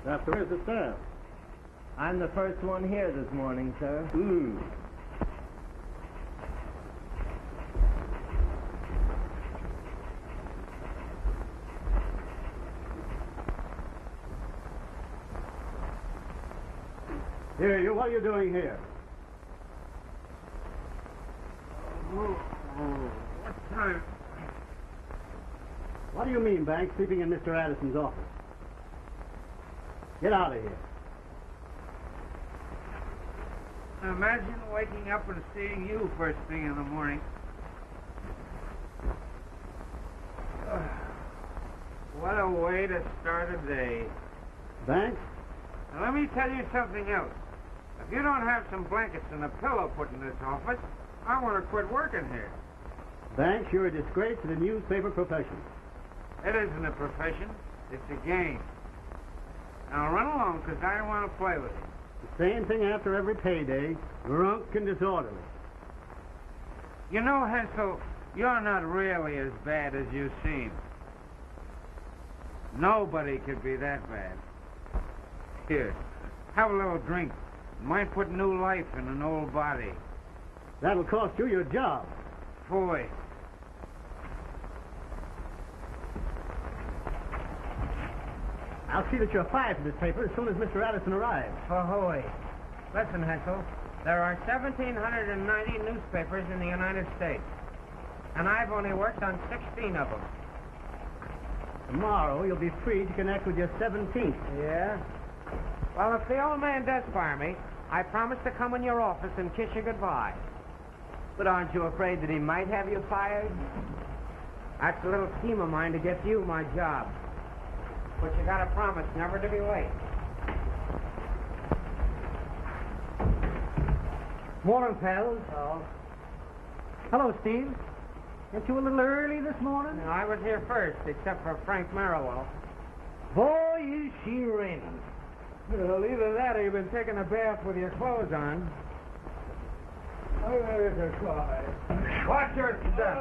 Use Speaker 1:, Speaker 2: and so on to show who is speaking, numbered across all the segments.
Speaker 1: After where's the staff?
Speaker 2: I'm the first one here this morning, sir.
Speaker 1: Here, you, what are you doing here?
Speaker 3: What time?
Speaker 1: What do you mean, Banks, sleeping in Mr. Addison's office? Get out of here.
Speaker 3: Imagine waking up and seeing you first thing in the morning. What a way to start a day.
Speaker 1: Banks?
Speaker 3: Now, let me tell you something else. If you don't have some blankets and a pillow put in this office, I want to quit working here.
Speaker 1: Banks, you're a disgrace to the newspaper profession.
Speaker 3: It isn't a profession. It's a game. Now run along, because I want to play with you.
Speaker 1: The same thing after every payday, drunk and disorderly.
Speaker 3: You know, Hensel, you're not really as bad as you seem. Nobody could be that bad. Here, have a little drink. It might put new life in an old body.
Speaker 1: That'll cost you your job.
Speaker 3: Boy.
Speaker 1: I'll see that you're fired from this paper as soon as Mr. Addison arrives.
Speaker 2: Ahoy. Listen, Hensel, there are 1,790 newspapers in the United States, and I've only worked on 16 of them.
Speaker 1: Tomorrow, you'll be free to connect with your 17th.
Speaker 2: Yeah? Well, if the old man does fire me, I promise to come in your office and kiss you goodbye. But aren't you afraid that he might have you fired? That's a little scheme of mine to get you my job. But you gotta promise never to be late.
Speaker 1: Morning, pals. Oh. Hello, Steve. Get you a little early this morning?
Speaker 2: No, I was here first, except for Frank Marrowell.
Speaker 1: Boy, is she raining.
Speaker 2: Well, either that or you've been taking a bath with your clothes on.
Speaker 3: Watch your step.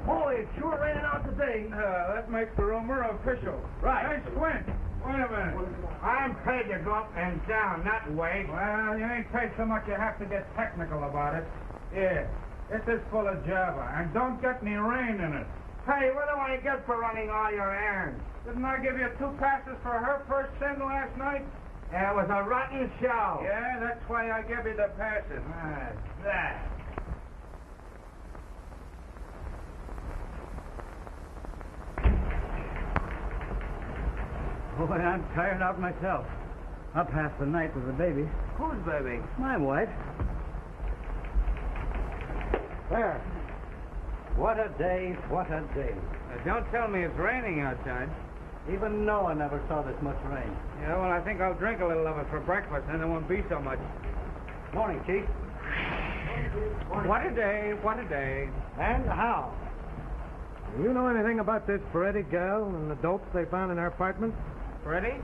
Speaker 1: Boy, it's sure raining out today.
Speaker 3: That makes the rumor official.
Speaker 1: Right.
Speaker 3: Hey, Squint. Wait a minute. I'm paid to go up and down, not wait. Well, you ain't paid so much you have to get technical about it. Here, this is full of Java, and don't get any rain in it. Hey, what do I get for running all your errands? Didn't I give you 2 passes for her first sin last night?
Speaker 2: It was a rotten show.
Speaker 3: Yeah, that's why I give you the passes. That.
Speaker 1: Boy, I'm tired out myself. Up half the night with the baby.
Speaker 2: Whose baby?
Speaker 1: My wife. There. What a day, what a day.
Speaker 3: Don't tell me it's raining outside.
Speaker 1: Even Noah never saw this much rain.
Speaker 3: Yeah, well, I think I'll drink a little of it for breakfast, and there won't be so much.
Speaker 1: Morning, Chief.
Speaker 3: What a day, what a day.
Speaker 1: And how?
Speaker 4: Do you know anything about this Freddie gal and the dopes they found in her apartment?
Speaker 3: Freddie?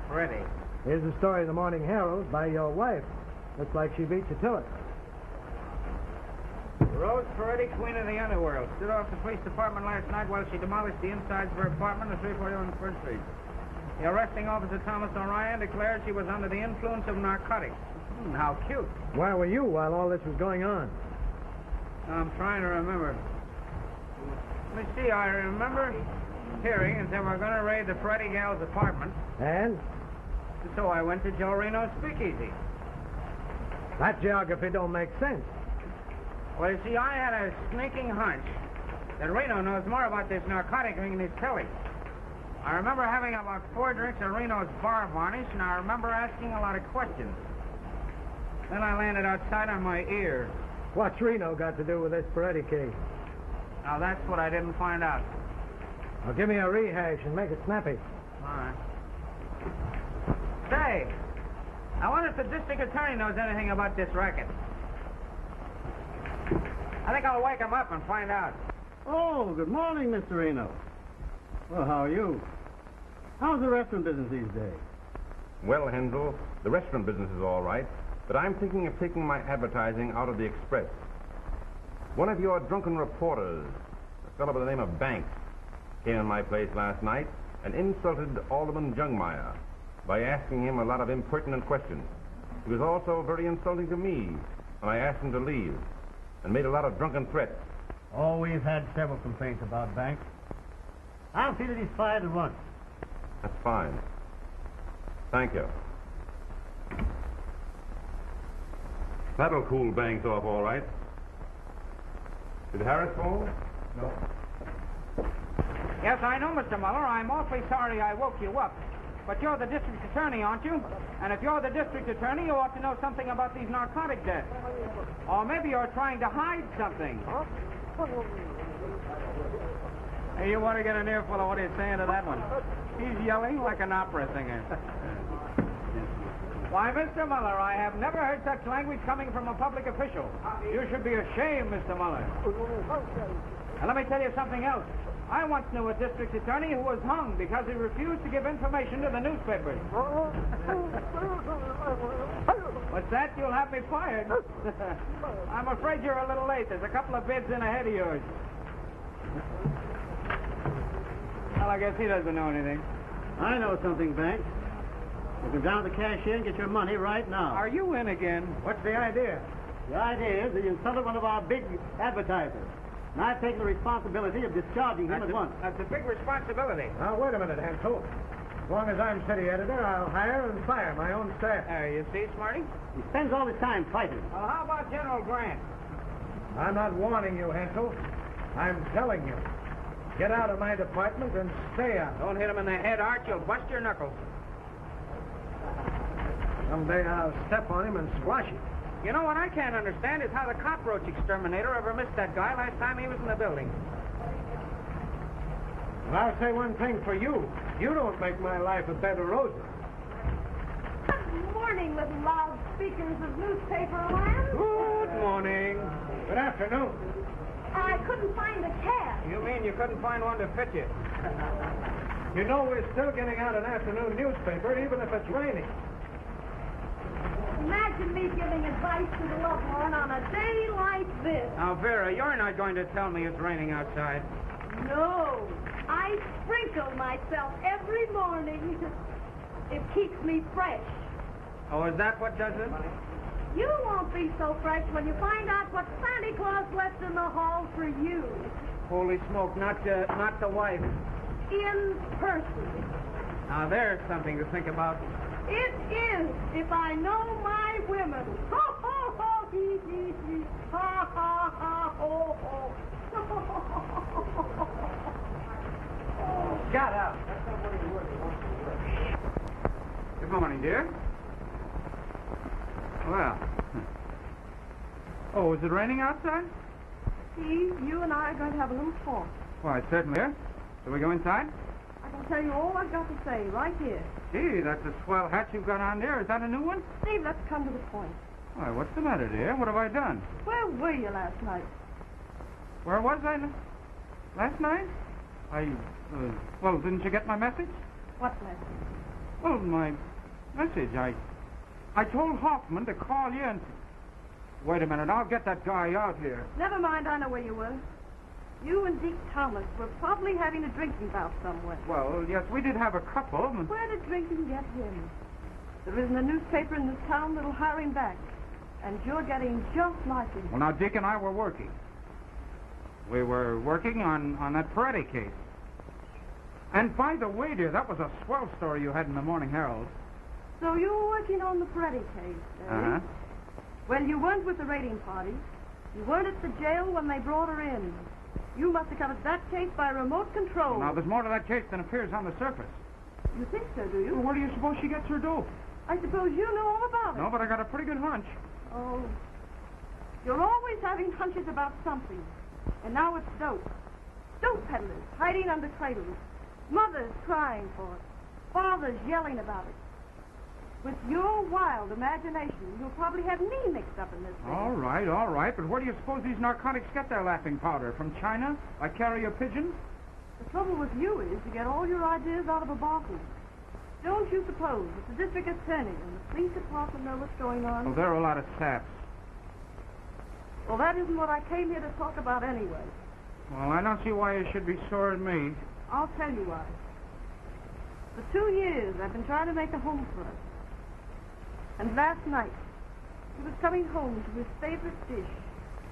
Speaker 3: Freddie.
Speaker 4: Here's the story of the Morning Herald by your wife. Looks like she beat you to it.
Speaker 3: Rose Freddie, queen of the underworld, stood off the police department last night while she demolished the insides of her apartment at 341 First Street. The arresting officer, Thomas O'Ryan, declared she was under the influence of narcotics. How cute.
Speaker 4: Where were you while all this was going on?
Speaker 3: I'm trying to remember. Let me see, I remember hearing that they were going to raid the Freddie gal's apartment.
Speaker 4: And?
Speaker 3: So I went to Joe Reno's speakeasy.
Speaker 4: That geography don't make sense.
Speaker 3: Well, you see, I had a sneaking hunch that Reno knows more about this narcotic ring than he's telling. I remember having about 4 drinks of Reno's bar varnish, and I remember asking a lot of questions. Then I landed outside on my ear.
Speaker 4: What's Reno got to do with this Peretti case?
Speaker 3: Now, that's what I didn't find out.
Speaker 4: Well, give me a rehash and make it snappy.
Speaker 3: All right. Say, I wonder if the district attorney knows anything about this racket. I think I'll wake him up and find out.
Speaker 1: Oh, good morning, Mr. Reno. Well, how are you? How's the restaurant business these days?
Speaker 5: Well, Hensel, the restaurant business is all right, but I'm thinking of taking my advertising out of the Express. One of your drunken reporters, a fellow by the name of Banks, came in my place last night and insulted Alderman Jungmeyer. by asking him a lot of impertinent questions. He was also very insulting to me when I asked him to leave and made a lot of drunken threats.
Speaker 1: Oh, we've had several complaints about Banks. I'll see that he's fired at once.
Speaker 5: That's fine. Thank you. That'll cool Banks off all right. Did Harris phone?
Speaker 3: No.
Speaker 2: Yes, I know, Mr. Muller. I'm awfully sorry I woke you up. But you're the district attorney, aren't you? And if you're the district attorney, you ought to know something about these narcotic deaths. Or maybe you're trying to hide something. Hey, you want to get an earful of what he's saying to that one? He's yelling like an opera singer. Why, Mr. Muller, I have never heard such language coming from a public official. You should be ashamed, Mr. Muller. And let me tell you something else. I once knew a district attorney who was hung because he refused to give information to the newspapers. What's that? You'll have me fired. I'm afraid you're a little late. There's a couple of bids in ahead of yours. Well, I guess he doesn't know anything.
Speaker 1: I know something, Banks. You go down to the cashier and get your money right now.
Speaker 2: Are you in again?
Speaker 1: What's the idea? The idea is that you insulted one of our big advertisers. And I've taken the responsibility of discharging him at once.
Speaker 2: That's a big responsibility.
Speaker 4: Now, wait a minute, Hensel. As long as I'm city editor, I'll hire and fire my own staff.
Speaker 2: You see, Smarty?
Speaker 1: He spends all his time fighting.
Speaker 2: Well, how about General Grant?
Speaker 4: I'm not warning you, Hensel. I'm telling you. Get out of my department and stay out.
Speaker 2: Don't hit him in the head, Art. You'll bust your knuckles.
Speaker 4: Someday I'll step on him and squash him.
Speaker 2: You know, what I can't understand is how the cockroach exterminator ever missed that guy last time he was in the building.
Speaker 4: Well, I'll say one thing for you. You don't make my life a bed of roses.
Speaker 6: Good morning, little loudspeakers of newspaper land.
Speaker 2: Good morning.
Speaker 4: Good afternoon.
Speaker 6: I couldn't find a cab.
Speaker 2: You mean you couldn't find one to fit you?
Speaker 4: You know we're still getting out an afternoon newspaper, even if it's raining.
Speaker 6: Imagine me giving advice to the Lombard on a day like this.
Speaker 2: Now, Vera, you're not going to tell me it's raining outside.
Speaker 6: No, I sprinkle myself every morning. It keeps me fresh.
Speaker 2: Oh, is that what does it?
Speaker 6: You won't be so fresh when you find out what Santa Claus left in the hall for you.
Speaker 2: Holy smoke, not the wife.
Speaker 6: In person.
Speaker 2: Now, there's something to think about.
Speaker 6: It is, if I know my women. Ho, ho, ho, hee, hee, hee. Ha, ha, ha, ho, ho.
Speaker 2: Shut up. Good morning, dear. Well. Oh, is it raining outside?
Speaker 6: Steve, you and I are going to have a little talk.
Speaker 2: Why, certainly. Shall we go inside?
Speaker 6: I can tell you all I've got to say right here.
Speaker 2: Gee, that's a swell hat you've got on there. Is that a new one?
Speaker 6: Steve, let's come to the point.
Speaker 2: Why, what's the matter, dear? What have I done?
Speaker 6: Where were you last night?
Speaker 2: Where was I last night? Well, didn't you get my message?
Speaker 6: What message?
Speaker 2: Well, my message. I told Hoffman to call you and... Wait a minute, I'll get that guy out here.
Speaker 6: Never mind, I know where you were. You and Deke Thomas were probably having a drinking bout somewhere.
Speaker 2: Well, yes, we did have a couple.
Speaker 6: Where did drinking get him? There isn't a newspaper in this town that'll hire him back. And you're getting just like him.
Speaker 2: Well, now, Deke and I were working. We were working on that Paretti case. And by the way, dear, that was a swell story you had in the Morning Herald.
Speaker 6: So you were working on the Paretti case, eh?
Speaker 2: Uh-huh.
Speaker 6: Well, you weren't with the raiding party. You weren't at the jail when they brought her in. You must have covered that case by remote control.
Speaker 2: Now, there's more to that case than appears on the surface.
Speaker 6: You think so, do you?
Speaker 2: Well, where do you suppose she gets her dope?
Speaker 6: I suppose you know all about it.
Speaker 2: No, but I got a pretty good hunch.
Speaker 6: Oh. You're always having hunches about something. And now it's dope. Dope peddlers hiding under cradles. Mothers crying for it. Fathers yelling about it. With your wild imagination, you'll probably have me mixed up in this thing.
Speaker 2: All right. But where do you suppose these narcotics get their laughing powder? From China? Like carrier pigeons?
Speaker 6: The trouble with you is you get all your ideas out of a bottle. Don't you suppose that the district attorney and the police department know what's going on?
Speaker 2: Well, they're a lot of saps.
Speaker 6: Well, that isn't what I came here to talk about anyway.
Speaker 2: Well, I don't see why you should be sore at me.
Speaker 6: I'll tell you why. For 2 years, I've been trying to make a home for us. And last night, he was coming home to his favorite dish,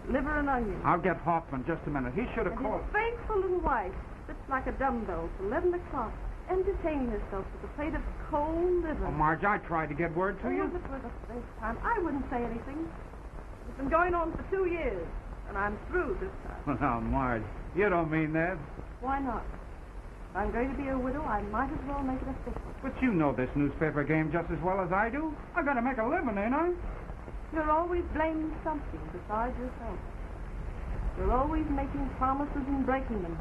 Speaker 6: liver and onions.
Speaker 3: I'll get Hoffman just a minute. He should have
Speaker 6: And
Speaker 3: called.
Speaker 6: his faithful little wife sits like a dumbbell till 11 o'clock, entertaining herself with a plate of cold liver.
Speaker 3: Oh, Marge, I tried to get word to
Speaker 6: Oh,
Speaker 3: you.
Speaker 6: if it were the first time, I wouldn't say anything. It's been going on for 2 years, and I'm through this time.
Speaker 3: Well, now, Marge, you don't mean that.
Speaker 6: Why not? If I'm going to be a widow, I might as well make it official.
Speaker 3: But you know this newspaper game just as well as I do. I gotta make a living, ain't I?
Speaker 6: You're always blaming something besides yourself. You're always making promises and breaking them.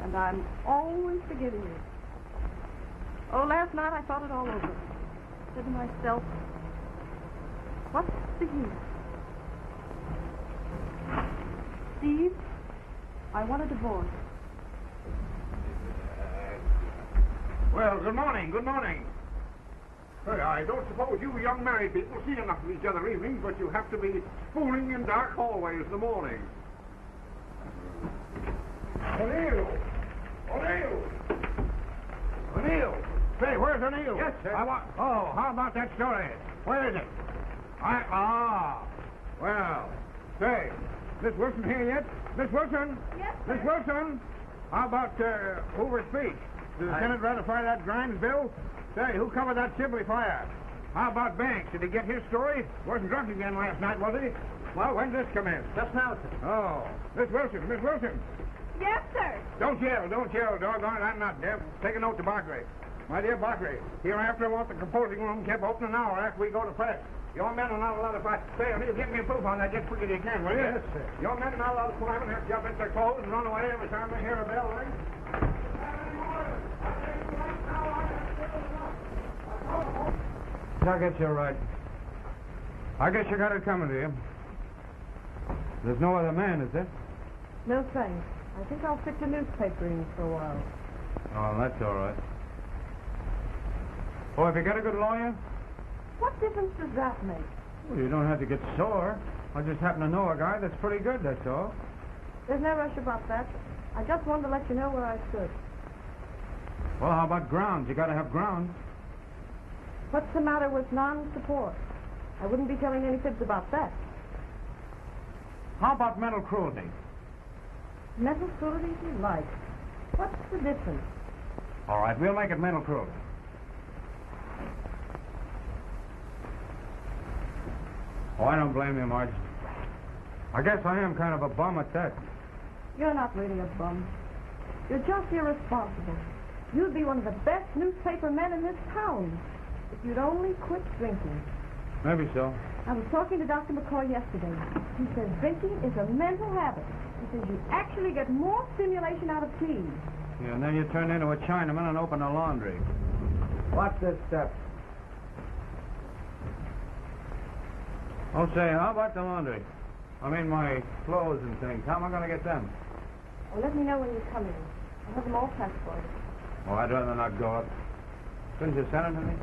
Speaker 6: And I'm always forgiving you. Oh, last night I thought it all over. I said to myself, what's the use? Steve, I want a divorce.
Speaker 3: Well, good morning, good morning. Hey, I don't suppose you young married people see enough of each other evenings, but you have to be fooling in dark hallways in the morning. O'Neill! O'Neill! O'Neill! Say, where's O'Neill? Yes, sir. Oh, how about that story? Where is it? Well, say, Miss Wilson here yet? Miss Wilson?
Speaker 6: Yes,
Speaker 3: Miss Wilson? How about Hoover's speech? Did the Senate ratify that Grimes bill? Say, who covered that Sibley fire? How about Banks? Did he get his story? Wasn't drunk again last night, was he? Well, when did this come in?
Speaker 2: Just now, sir.
Speaker 3: Oh, Miss Wilson, Miss Wilson.
Speaker 6: Yes, sir.
Speaker 3: Don't yell, doggone it, I'm not deaf. Take a note to Margaret. My dear Margaret, hereafter I want the composing room kept open an hour after we go to press. Your men are not allowed to fight. Say, O'Neill, give me a proof on that just quick as you can, will you?
Speaker 4: Yes, sir.
Speaker 3: Your men are not allowed to climb and jump into their clothes and run away every time they hear a bell ring. I guess you're right. I guess you got it coming to you. There's no other man, is there?
Speaker 6: No thanks. I think I'll stick to newspapering for a while.
Speaker 3: Oh, that's all right. Oh, have you got a good lawyer?
Speaker 6: What difference does that make?
Speaker 3: Well, you don't have to get sore. I just happen to know a guy that's pretty good, that's all.
Speaker 6: There's no rush about that. I just wanted to let you know where I stood.
Speaker 3: Well, how about grounds? You got to have grounds.
Speaker 6: What's the matter with non-support? I wouldn't be telling any fibs about that.
Speaker 3: How about mental cruelty?
Speaker 6: Mental cruelty if you like. What's the difference?
Speaker 3: All right, we'll make it mental cruelty. Oh, I don't blame you, Marge. I guess I am kind of a bum at that.
Speaker 6: You're not really a bum. You're just irresponsible. You'd be one of the best newspaper men in this town if you'd only quit drinking.
Speaker 3: Maybe so.
Speaker 6: I was talking to Dr. McCoy yesterday. He says drinking is a mental habit. He says you actually get more stimulation out of tea.
Speaker 3: Yeah, and then you turn into a Chinaman and open a laundry.
Speaker 4: What's this stuff?
Speaker 3: Oh, say, how about the laundry? I mean, my clothes and things. How am I going to get them?
Speaker 6: Well, let me know when you come in. I'll have them all packed for you.
Speaker 3: Oh, I'd rather not go up. Couldn't you send them to me?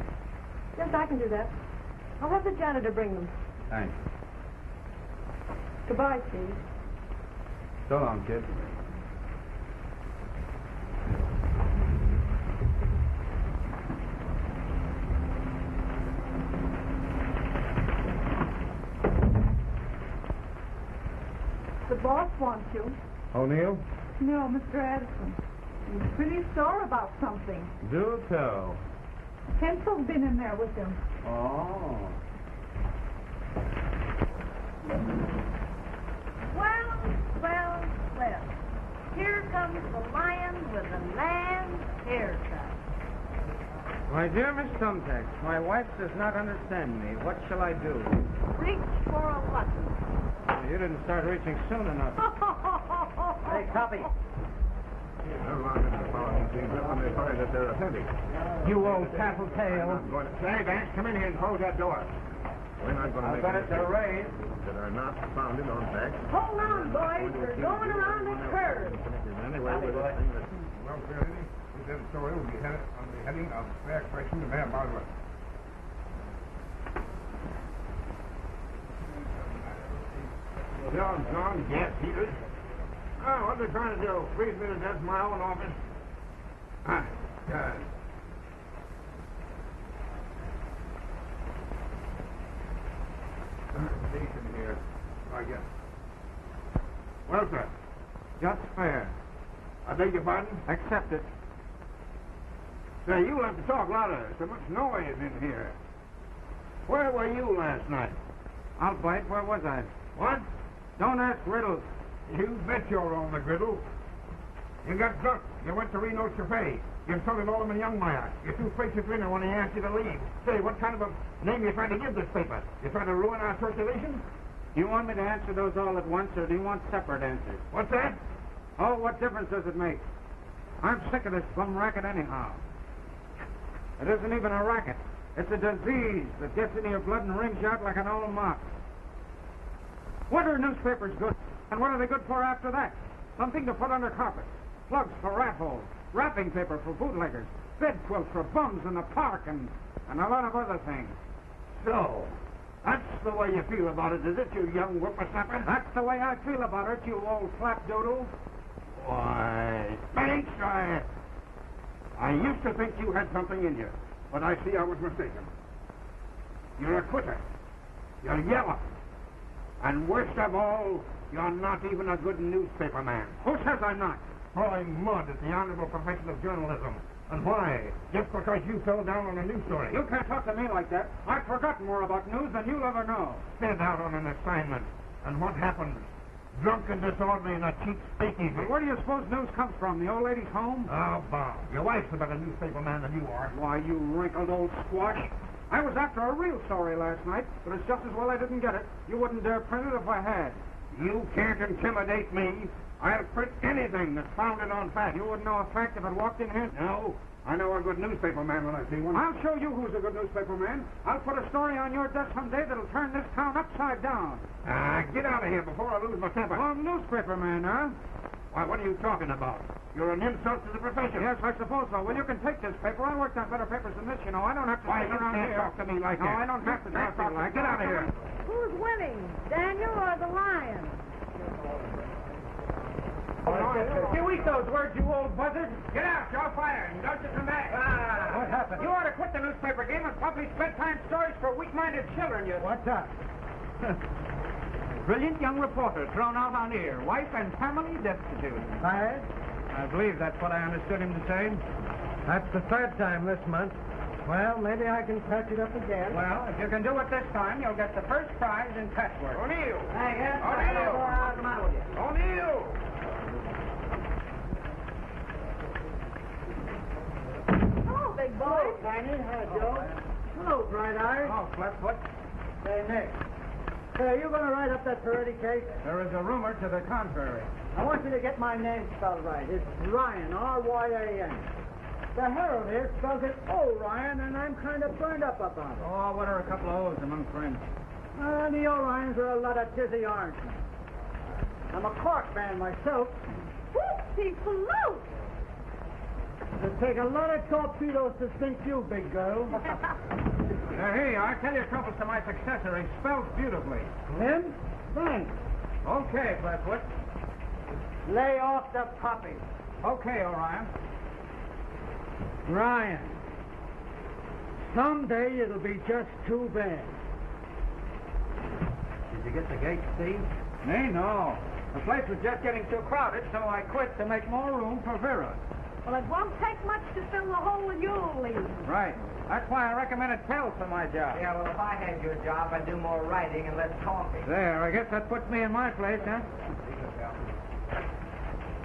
Speaker 6: Yes, I can do that. I'll have the janitor bring them.
Speaker 3: Thanks.
Speaker 6: Goodbye, Steve.
Speaker 3: So long, kid.
Speaker 6: The boss wants you.
Speaker 3: O'Neill?
Speaker 6: No, Mr. Addison. He's pretty sore about something.
Speaker 3: Do tell.
Speaker 6: Hensel's been in there with him.
Speaker 3: Oh.
Speaker 6: Well. Here comes the lion with a man's haircut.
Speaker 2: My dear Miss Thumbtack, my wife does not understand me. What shall I do?
Speaker 6: Reach for a button.
Speaker 3: You didn't start reaching soon enough.
Speaker 2: Hey, copy.
Speaker 3: You old tattletale. Say, Banks, come in here and close that door.
Speaker 5: We're not going to make
Speaker 3: bet it's a raid.
Speaker 5: that are not founded on facts.
Speaker 6: Hold on, boys. We're going around the curve.
Speaker 5: Anyway, with this thing that...
Speaker 3: Well, Kennedy, this story will be headed on the heading of fair question to Mayor Boteler. John, yes, he is. Oh, what are they trying to do? Freeze me to death in my own office? God. I guess. Well, sir,
Speaker 2: Just fair.
Speaker 3: I beg your pardon?
Speaker 2: Accept it.
Speaker 3: Say, you'll have to talk louder. So much noise in here. Where were you last night?
Speaker 2: I'll bite. Where was I?
Speaker 3: What?
Speaker 2: Don't ask riddles.
Speaker 3: You bet you're on the griddle. You got drunk. You went to Reno Cafe. You insulted Alderman Youngmeyer. You threw face at Reno when he asked you to leave. Say, what kind of a name you trying to give this paper? You trying to ruin our circulation?
Speaker 2: Do you want me to answer those all at once, or do you want separate answers?
Speaker 3: What's that?
Speaker 2: Oh, what difference does it make? I'm sick of this bum racket anyhow. It isn't even a racket. It's a disease that gets into your blood and rings you out like an old mop. What are newspapers good? And what are they good for after that? Something to put under carpets, plugs for rat holes, wrapping paper for bootleggers, bed quilts for bums in the park, and a lot of other things.
Speaker 3: So, that's the way you feel about it, is it, you young whippersnapper?
Speaker 2: That's the way I feel about it, you old flapdoodle.
Speaker 3: Why, thanks, I used to think you had something in you, but I see I was mistaken. You're a quitter. You're yellow. And worst of all, you're not even a good newspaper man.
Speaker 2: Who says I'm not?
Speaker 3: Throwing mud at the honorable profession of journalism. And why? Just because you fell down on a news story.
Speaker 2: You can't talk to me like that. I've forgotten more about news than you'll ever know.
Speaker 3: Sent out on an assignment. And what happened? Drunk and disorderly in a cheap speakeasy.
Speaker 2: And where do you suppose news comes from? The old lady's home?
Speaker 3: Oh, Bob. Your wife's a better newspaper man than you are.
Speaker 2: Why, you wrinkled old squash. I was after a real story last night, but it's just as well I didn't get it. You wouldn't dare print it if I had.
Speaker 3: You can't intimidate me. I'll print anything that's founded on fact.
Speaker 2: You wouldn't know a fact if it walked in here?
Speaker 3: No. I know a good newspaper man when I see one.
Speaker 2: I'll show you who's a good newspaper man. I'll put a story on your desk someday that'll turn this town upside down.
Speaker 3: Get out of here before I lose my temper.
Speaker 2: Oh, newspaper man, huh?
Speaker 3: Why, what are you talking about? You're an insult to the profession.
Speaker 2: Yes, I suppose so. Well, you can take this paper. I worked on better papers than this, you know. I don't have to
Speaker 3: Why,
Speaker 2: sit
Speaker 3: you
Speaker 2: around
Speaker 3: can't
Speaker 2: here.
Speaker 3: talk to me like
Speaker 2: no,
Speaker 3: that.
Speaker 2: I don't have to talk to you like
Speaker 3: Get out of here.
Speaker 6: Who's winning, Daniel or the lion?
Speaker 2: You eat those words, you old buzzard. Get out. You're fired. And don't you come back.
Speaker 4: What happened?
Speaker 2: You ought to quit the newspaper game and publish bedtime stories for weak-minded children, you...
Speaker 4: What's up?
Speaker 2: Brilliant young reporter thrown out on air. Wife and family destitute.
Speaker 4: Fired?
Speaker 2: I believe that's what I understood him to say.
Speaker 4: That's the third time this month. Well, maybe I can patch it up again.
Speaker 2: Well, if you can do it this time, you'll get the first prize in patchwork.
Speaker 3: O'Neill!
Speaker 2: Hey, yes,
Speaker 3: O'Neill!
Speaker 2: What's the matter with you?
Speaker 3: O'Neill!
Speaker 6: Hello, big boy.
Speaker 4: Tiny. Hi, Joe. Hello, Bright Eye.
Speaker 2: Oh, Flatfoot.
Speaker 4: Say, Nick. Say, are you going to write up that Peretti case?
Speaker 2: There is a rumor to the contrary.
Speaker 4: I want you to get my name spelled right. It's Ryan, R-Y-A-N. The Herald here spells it O'Ryan, and I'm kind of burned up about it.
Speaker 2: Oh, what are a couple of O's among friends?
Speaker 4: The O'Ryans are a lot of tizzy orange. I'm a Cork man myself.
Speaker 6: Whoopsie float.
Speaker 4: It'll take a lot of torpedoes to sink you, big girl.
Speaker 2: Hey, I tell you, troubles to my successor. He spells beautifully.
Speaker 4: Him? Thanks.
Speaker 2: Okay, Flatfoot.
Speaker 4: Lay off the puppy.
Speaker 2: Okay, Orion.
Speaker 4: Ryan. Someday it'll be just too bad.
Speaker 2: Did you get the gate, Steve? Me? No. The place was just getting too crowded, so I quit to make more room for Vera.
Speaker 6: Well, it won't take much to fill the hole you'll leave.
Speaker 2: Right. That's why I recommended Phelps for my job.
Speaker 7: Yeah, well, if I had your job, I'd do more writing and less talking.
Speaker 2: There, I guess that puts me in my place, huh?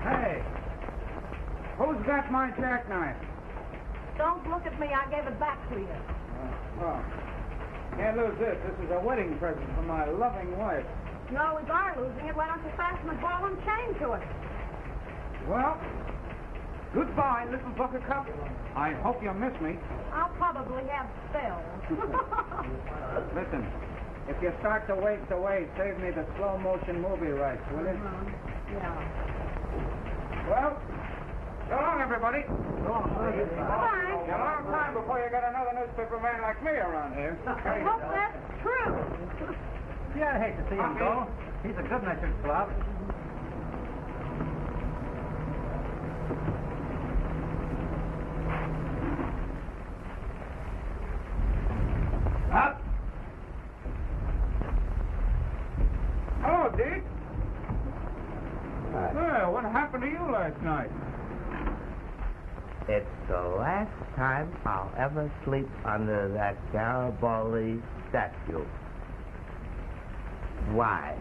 Speaker 2: Hey, who's got my jackknife?
Speaker 6: Don't look at me. I gave it back to you.
Speaker 2: Oh, can't lose this. This is a wedding present from my loving wife.
Speaker 6: You always are losing it. Why don't you fasten a ball and chain to it?
Speaker 2: Well, goodbye, little buttercup. I hope you miss me.
Speaker 6: I'll probably have spells.
Speaker 2: Listen, if you start to waste away, save me the slow motion movie rights, will you?
Speaker 6: Yeah.
Speaker 2: Well, so long, everybody.
Speaker 6: Bye.
Speaker 2: It's a long time before you get another newspaper man like me around here.
Speaker 6: I hope that's true.
Speaker 7: Yeah, I hate to see him go. He's a good-natured slob.
Speaker 2: Up. Hello, It's the last time I'll ever sleep under that Garibaldi statue. Why?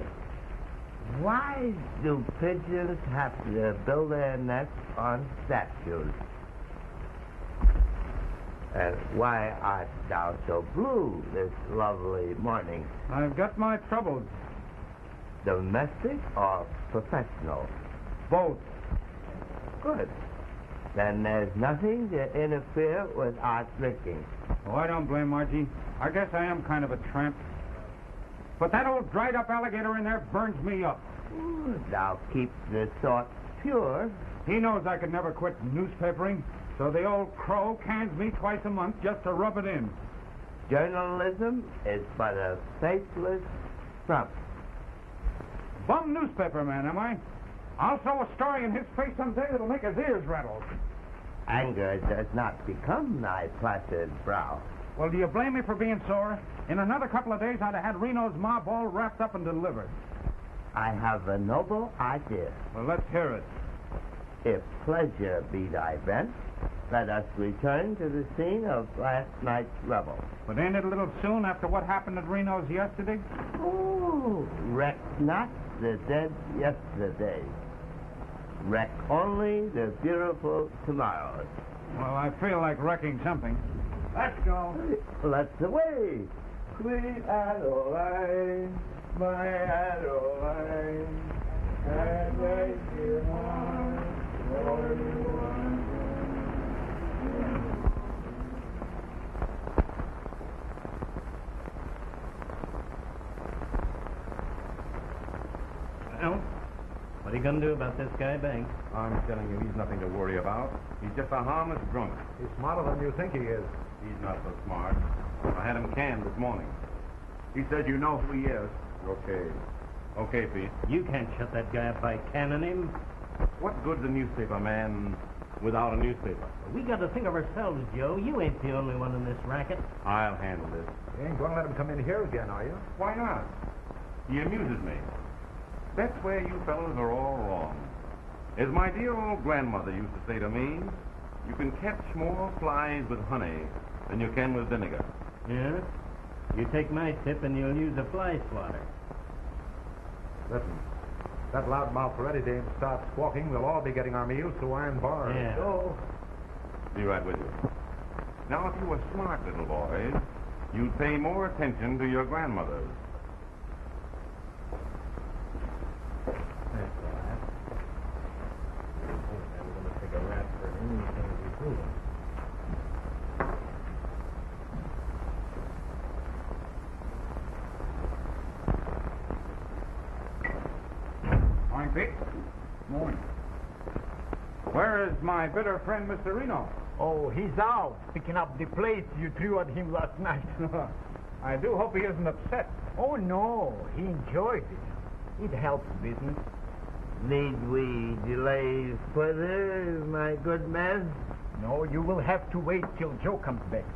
Speaker 2: Why do pigeons have to build their nests on statues? And why art thou so blue this lovely morning?
Speaker 3: I've got my troubles.
Speaker 2: Domestic or professional?
Speaker 3: Both.
Speaker 2: Good. Then there's nothing to interfere with our drinking.
Speaker 3: Oh, I don't blame Margie. I guess I am kind of a tramp. But that old dried-up alligator in there burns me up.
Speaker 2: Ooh, thou keep the thought pure.
Speaker 3: He knows I could never quit newspapering, so the old crow cans me twice a month just to rub it in.
Speaker 2: Journalism is but a faithless trump.
Speaker 3: Bum newspaper man, am I? I'll throw a story in his face someday that'll make his ears rattle.
Speaker 2: Anger does not become thy placid brow.
Speaker 3: Well, do you blame me for being sore? In another couple of days, I'd have had Reno's mob all wrapped up and delivered.
Speaker 2: I have a noble idea.
Speaker 3: Well, let's hear it.
Speaker 2: If pleasure be thy bent, let us return to the scene of last night's revel.
Speaker 3: But ain't it a little soon after what happened at Reno's yesterday?
Speaker 2: Oh, wreck not the dead yesterday. Wreck only the beautiful tomorrows.
Speaker 3: Well, I feel like wrecking something. Let's go.
Speaker 2: Let's away. Sweet Adeline, my Adeline, and make your heart for you.
Speaker 7: Well, what are you going to do about this guy, Banks?
Speaker 5: I'm telling you, he's nothing to worry about. He's just a harmless drunk.
Speaker 1: He's smarter than you think he is.
Speaker 5: He's not so smart. I had him canned this morning. He says you know who he is. Okay. Okay, Pete.
Speaker 7: You can't shut that guy up by canning him.
Speaker 5: What good's a newspaper man without a newspaper?
Speaker 7: We got to think of ourselves, Joe. You ain't the only one in this racket.
Speaker 5: I'll handle this.
Speaker 1: You ain't going to let him come in here again, are you?
Speaker 5: Why not? He amuses me. That's where you fellas are all wrong. As my dear old grandmother used to say to me, you can catch more flies with honey than you can with vinegar.
Speaker 7: Yeah? You take my tip and you'll use a fly swatter.
Speaker 1: Listen, that loudmouth Ferretti dame starts squawking, we'll all be getting our meals through iron bars.
Speaker 7: Yeah.
Speaker 1: Oh.
Speaker 5: Be right with you. Now, if you were smart little boys, you'd pay more attention to your grandmothers.
Speaker 7: That's all right. I'm going to take a rat for anything we do.
Speaker 3: Morning, Pete. Morning. Where is my bitter friend, Mr. Reno?
Speaker 4: Oh, he's out picking up the plates you threw at him last night.
Speaker 3: I do hope he isn't upset.
Speaker 4: Oh, no, he enjoyed it. It helps business.
Speaker 2: Need we delay further, my good man?
Speaker 4: No, you will have to wait till Joe comes back.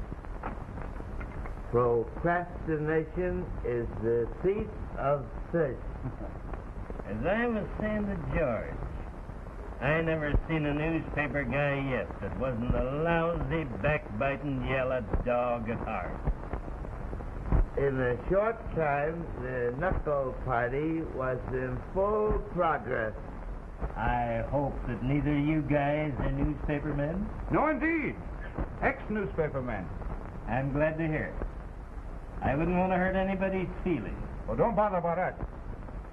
Speaker 2: Procrastination is the thief of fish.
Speaker 7: As I was saying to George, I never seen a newspaper guy yet that wasn't a lousy, backbiting, yellow dog at heart.
Speaker 2: In a short time, the knuckle party was in full progress.
Speaker 7: I hope that neither you guys are newspaper men.
Speaker 3: No, indeed. Ex-newspaper men.
Speaker 7: I'm glad to hear it. I wouldn't want to hurt anybody's feelings.
Speaker 3: Well, don't bother about that.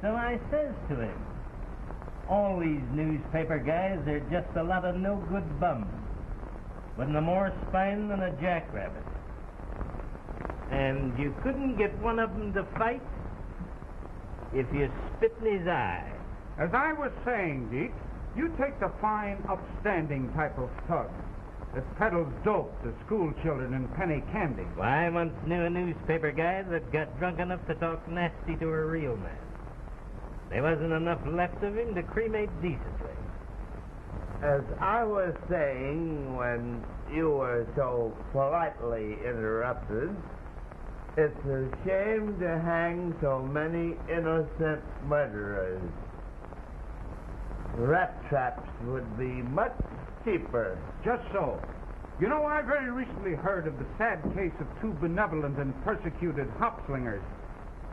Speaker 7: So I says to him, all these newspaper guys are just a lot of no-good bums, with no more spine than a jackrabbit. And you couldn't get one of them to fight if you spit in his eye.
Speaker 3: As I was saying, Deke, you take the fine, upstanding type of thug that peddles dope to school children and penny candy.
Speaker 7: Well, I once knew a newspaper guy that got drunk enough to talk nasty to a real man. There wasn't enough left of him to cremate decently.
Speaker 2: As I was saying when you were so politely interrupted, it's a shame to hang so many innocent murderers. Rat traps would be much
Speaker 7: cheaper.
Speaker 3: Just so. You know, I very recently heard of the sad case of two benevolent and persecuted hop slingers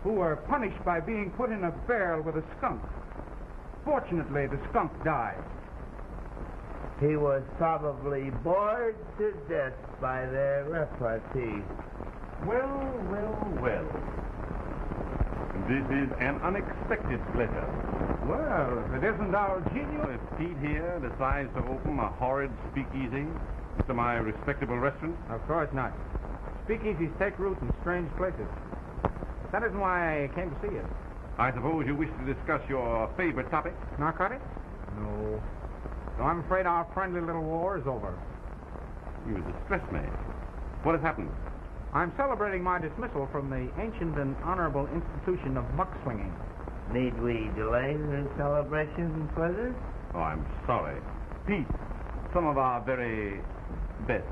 Speaker 3: who were punished by being put in a barrel with a skunk. Fortunately, the skunk died.
Speaker 7: He was probably bored to death by their repartee.
Speaker 5: Well. This is an unexpected pleasure.
Speaker 3: Well, if it isn't our genius.
Speaker 5: If Pete here decides to open a horrid speakeasy to my respectable restaurant?
Speaker 3: Of course not. Speakeasies take root in strange places. That isn't why I came to see you.
Speaker 5: I suppose you wish to discuss your favorite topic?
Speaker 3: Narcotics? No. So I'm afraid our friendly little war is over.
Speaker 5: You distress me. What has happened?
Speaker 3: I'm celebrating my dismissal from the ancient and honorable institution of muck swinging.
Speaker 7: Need we delay the celebration further?
Speaker 5: Oh, I'm sorry. Pete, some of our very best.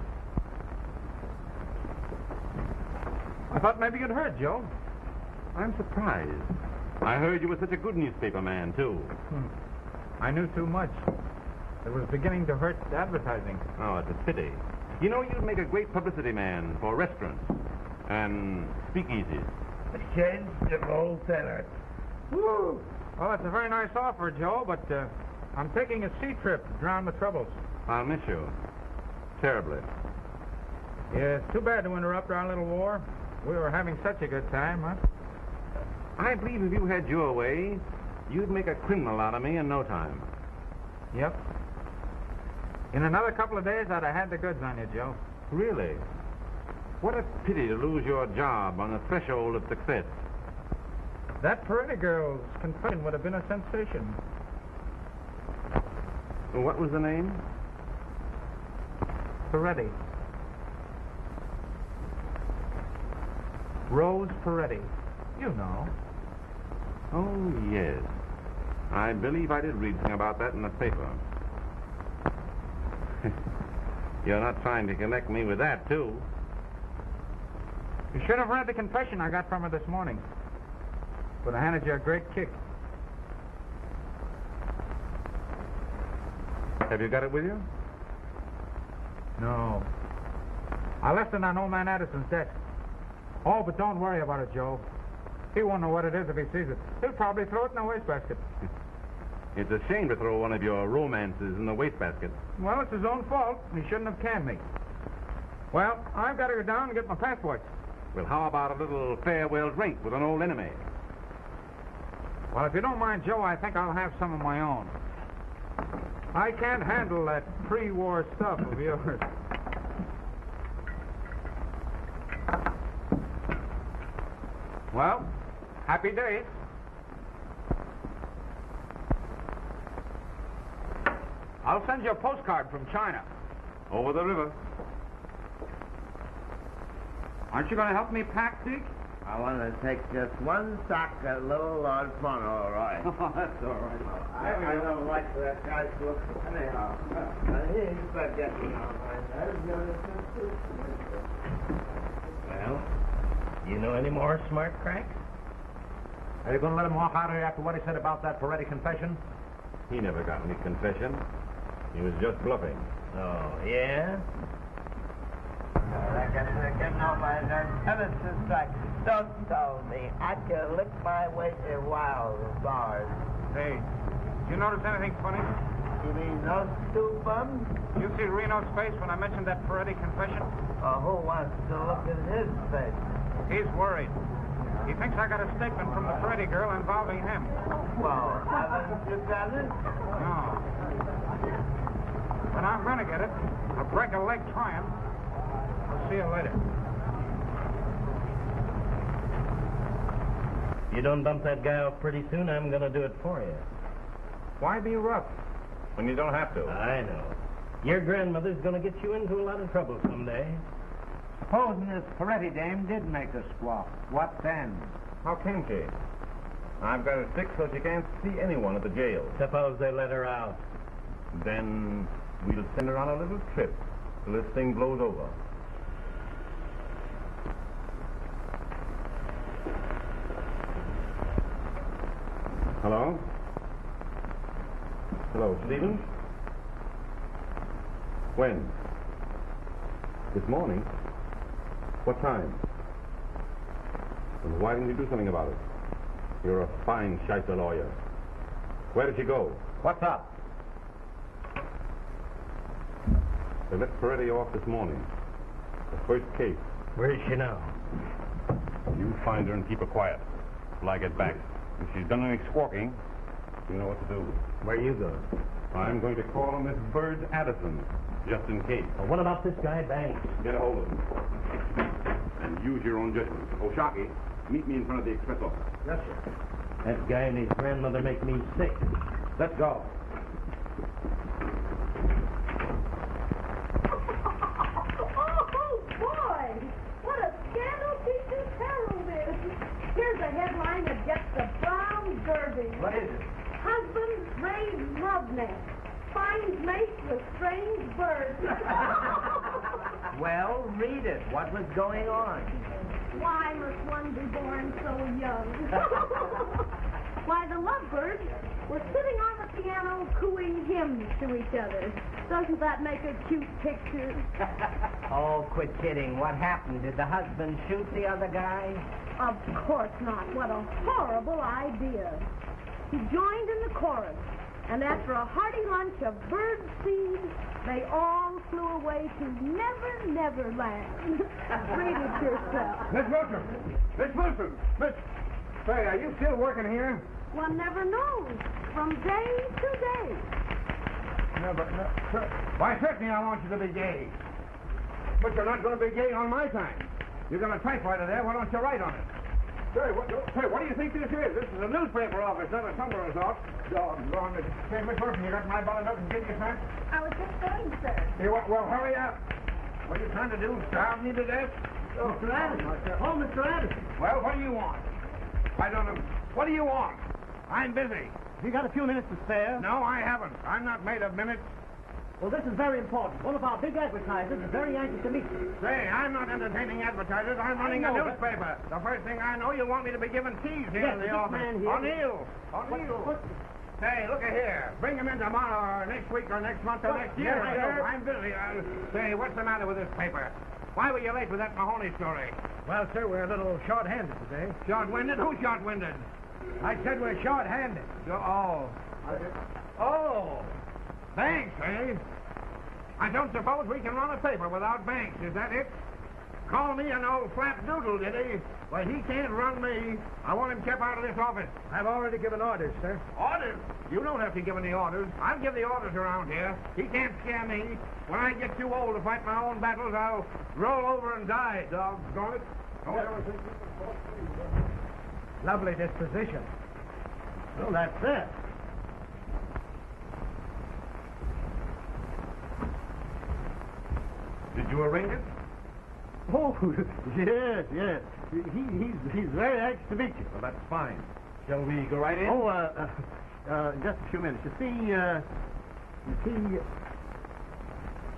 Speaker 3: I thought maybe you'd heard, Joe.
Speaker 5: I'm surprised. I heard you were such a good newspaper man, too.
Speaker 3: I knew too much. It was beginning to hurt advertising.
Speaker 5: Oh, it's a pity. You know, you'd make a great publicity man for restaurants and speakeasies.
Speaker 7: A change to Boteler.
Speaker 3: Woo! Well, that's a very nice offer, Joe, but I'm taking a sea trip to drown the troubles.
Speaker 5: I'll miss you. Terribly.
Speaker 3: Yeah, it's too bad to interrupt our little war. We were having such a good time, huh?
Speaker 5: I believe if you had your way, you'd make a criminal out of me in no time.
Speaker 3: Yep. In another couple of days, I'd have had the goods on you, Joe.
Speaker 5: Really? What a pity to lose your job on the threshold of success.
Speaker 3: That Peretti girl's confession would have been a sensation.
Speaker 5: What was the name?
Speaker 3: Peretti. Rose Peretti. You know.
Speaker 5: Oh, yes. I believe I did read something about that in the paper. You're not trying to connect me with that, too.
Speaker 3: You should have read the confession I got from her this morning. Would have handed you a great kick.
Speaker 5: Have you got it with you?
Speaker 3: No. I left it on old man Addison's desk. Oh, but don't worry about it, Joe. He won't know what it is if he sees it. He'll probably throw it in the wastebasket.
Speaker 5: It's a shame to throw one of your romances in the wastebasket.
Speaker 3: Well, it's his own fault. He shouldn't have canned me. Well, I've got to go down and get my passport.
Speaker 5: Well, how about a little farewell drink with an old enemy?
Speaker 3: Well, if you don't mind, Joe, I think I'll have some of my own. I can't handle that pre-war stuff of yours. Well, happy days. I'll send you a postcard from China.
Speaker 5: Over the river.
Speaker 3: Aren't you going to help me pack, Deke?
Speaker 7: I want to take just one sack of little Lord Fun, all right.
Speaker 3: Oh, that's all right.
Speaker 7: I don't like that guy's look anyhow. He's forgetting all right. Well, you know any more smart cracks?
Speaker 2: Are you going to let him walk out of here after what he said about that Peretti confession?
Speaker 5: He never got any confession. He was just bluffing.
Speaker 7: Oh, yeah? I guess they're getting on my nerves ever since I... Don't tell me. I can lick my way to wild bars.
Speaker 3: Hey, you notice anything funny?
Speaker 7: You mean those two bums?
Speaker 3: You see Reno's face when I mentioned that Peretti confession?
Speaker 7: Who wants to look at his face?
Speaker 3: He's worried. He thinks I got a statement from the Peretti girl involving him.
Speaker 7: Well, haven't you got it?
Speaker 3: No. But I'm going to get it. I'll break a leg trying. I'll see you later.
Speaker 7: You don't dump that guy off pretty soon, I'm going to do it for you.
Speaker 3: Why be rough?
Speaker 5: When you don't have to.
Speaker 7: I know. Your grandmother's going to get you into a lot of trouble someday.
Speaker 2: Supposing this Peretti dame did make a squawk. What then?
Speaker 5: How can she? I've got her sick so she can't see anyone at the jail.
Speaker 7: Suppose they let her out.
Speaker 5: Then we'll send her on a little trip till this thing blows over. Hello? Hello, Stephen? When? This morning? What time? And why didn't you do something about it? You're a fine Scheisser lawyer. Where did she go?
Speaker 2: What's up?
Speaker 5: They let Peretti off this morning. The first case.
Speaker 7: Where is she now?
Speaker 5: You find her and keep her quiet till I get back. If she's done any squawking, you know what to do.
Speaker 7: Where you go?
Speaker 5: I'm going to call on Miss Bird Addison, just in case.
Speaker 7: Well, what about this guy, Banks?
Speaker 5: Get a hold of him. And use your own judgment. O'Shaughnessy, meet me in front of the express office.
Speaker 7: Yes, sir. That guy and his grandmother make me sick. Let's go.
Speaker 6: Oh, boy! What a scandal Teacher's Herald is. Here's a headline that gets the Brown Derby.
Speaker 2: What is it?
Speaker 6: Husband raised love nest. Finds mate with strange birds.
Speaker 2: Well, read it. What was going on?
Speaker 6: Why must one be born so young? Why, the lovebirds were sitting on the piano cooing hymns to each other. Doesn't that make a cute picture?
Speaker 2: Oh, quit kidding. What happened? Did the husband shoot the other guy?
Speaker 6: Of course not. What a horrible idea. He joined in the chorus, and after a hearty lunch of bird seed, they all flew away to Never, Never Land. Read it yourself.
Speaker 3: Miss Wilson! Miss Wilson! Miss... Say, are you still working here?
Speaker 6: One never knows. From day to day.
Speaker 3: No. Why, certainly I want you to be gay. But you're not going to be gay on my time. You got a typewriter there. Why don't you write on it? Say, what do you think this is? This is a newspaper office, not a tumbler's office. Doggone it. Say, Miss Wilson, you got my ballot up and give you a sign?
Speaker 6: I was just going, sir.
Speaker 3: Hey, well, hurry up. What are you trying to do? Starve me to death?
Speaker 1: Oh, Mr. Addison. Oh, Mr. Addison.
Speaker 3: Well, what do you want? I don't know. What do you want? I'm busy.
Speaker 1: You got a few minutes to spare?
Speaker 3: No, I haven't. I'm not made of minutes.
Speaker 1: Well, this is very important. One of our big advertisers is very anxious to meet you.
Speaker 3: Say, I'm not entertaining advertisers. I'm running a newspaper. The first thing I know, you want me to be giving teas here in the
Speaker 1: this
Speaker 3: office.
Speaker 1: man here...
Speaker 3: O'Neill. Say, look here. Bring him in tomorrow or next week or next month or next year.
Speaker 1: yes,
Speaker 3: I'm busy. Say, what's the matter with this paper? Why were you late with that Mahoney story?
Speaker 4: Well, sir, we're a little short-handed today.
Speaker 3: Short-winded? Who's short-winded?
Speaker 4: I said we're short-handed.
Speaker 3: Oh. Banks, eh? I don't suppose we can run a paper without Banks. Is that it? Call me an old flapdoodle, did he? Well, he can't run me. I want him kept out of this office.
Speaker 4: I've already given orders, sir.
Speaker 3: Orders? You don't have to give any orders. I'll give the orders around here. He can't scare me. When I get too old to fight my own battles, I'll roll over and die, doggone it. Don't ever think you can force me.
Speaker 4: Lovely disposition.
Speaker 1: Well, that's it.
Speaker 5: Did you arrange it?
Speaker 1: Oh, yes. He's very anxious to meet you.
Speaker 5: Well, that's fine. Shall we go right in?
Speaker 1: Just a few minutes. You see,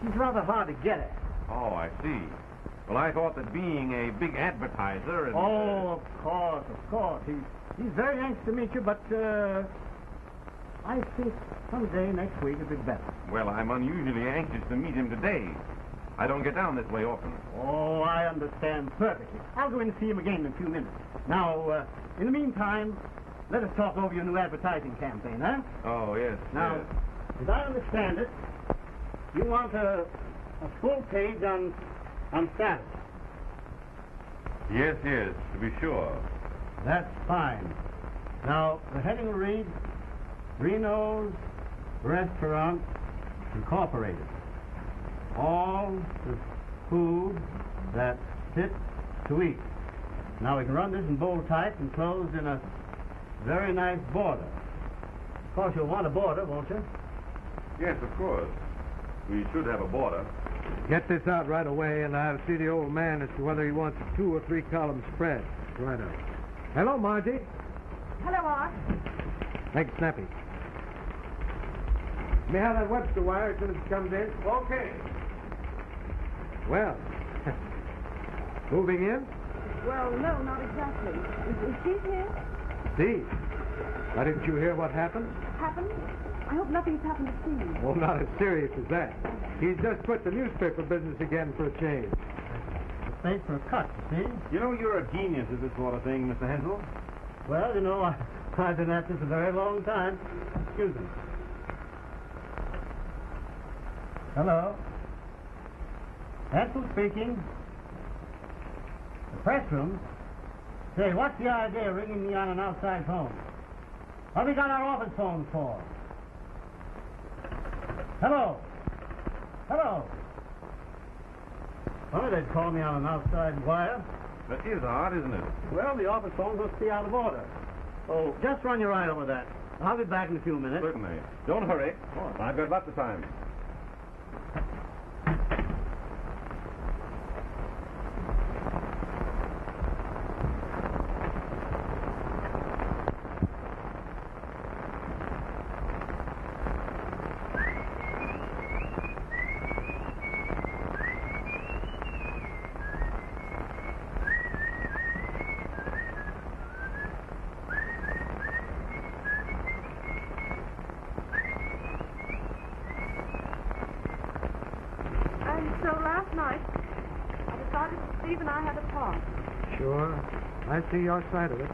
Speaker 1: he's rather hard to get at.
Speaker 5: Oh, I see. Well, I thought that being a big advertiser and...
Speaker 1: Oh, of course. He's very anxious to meet you, but I think someday next week would be better.
Speaker 5: Well, I'm unusually anxious to meet him today. I don't get down this way often.
Speaker 1: Oh, I understand perfectly. I'll go in and see him again in a few minutes. Now, in the meantime, let us talk over your new advertising campaign, huh?
Speaker 5: Oh, yes.
Speaker 1: Now,
Speaker 5: yes.
Speaker 1: as I understand it, you want a full page on status.
Speaker 5: Yes, to be sure.
Speaker 1: That's fine. Now, the heading will read, Reno's Restaurant Incorporated. All the food that's fit to eat. Now, we can run this in bold type and close in a very nice border. Of course, you'll want a border, won't you?
Speaker 5: Yes, of course. We should have a border.
Speaker 8: Get this out right away, and I'll see the old man as to whether he wants a 2 or 3 column spread. Right on. Hello, Margie.
Speaker 6: Hello, Art.
Speaker 8: Make it snappy. May I have that Webster wire as soon as it comes in?
Speaker 3: Okay.
Speaker 8: Well, moving in?
Speaker 6: Well, no, not exactly. Is she here?
Speaker 8: See. Why didn't you hear what happened?
Speaker 6: Happened? I hope nothing's happened to Steve.
Speaker 8: Well, not as serious as that. He's just quit the newspaper business again for a change.
Speaker 1: Paid for a cut, you see?
Speaker 5: You know, you're a genius at this sort of thing, Mr. Hensel.
Speaker 1: Well, you know, I've been at this a very long time. Excuse me. Hello. Hensel speaking. The press room? Say, what's the idea of ringing me on an outside phone? What have we got our office phones for? Hello. Hello. Well, they'd call me on an outside wire.
Speaker 5: That is odd, isn't it?
Speaker 1: Well, the office phone must be out of order. Oh, just run your eye over that. I'll be back in a few minutes.
Speaker 5: Certainly. Don't hurry. Oh, I've got lots of time.
Speaker 8: I see your side of it.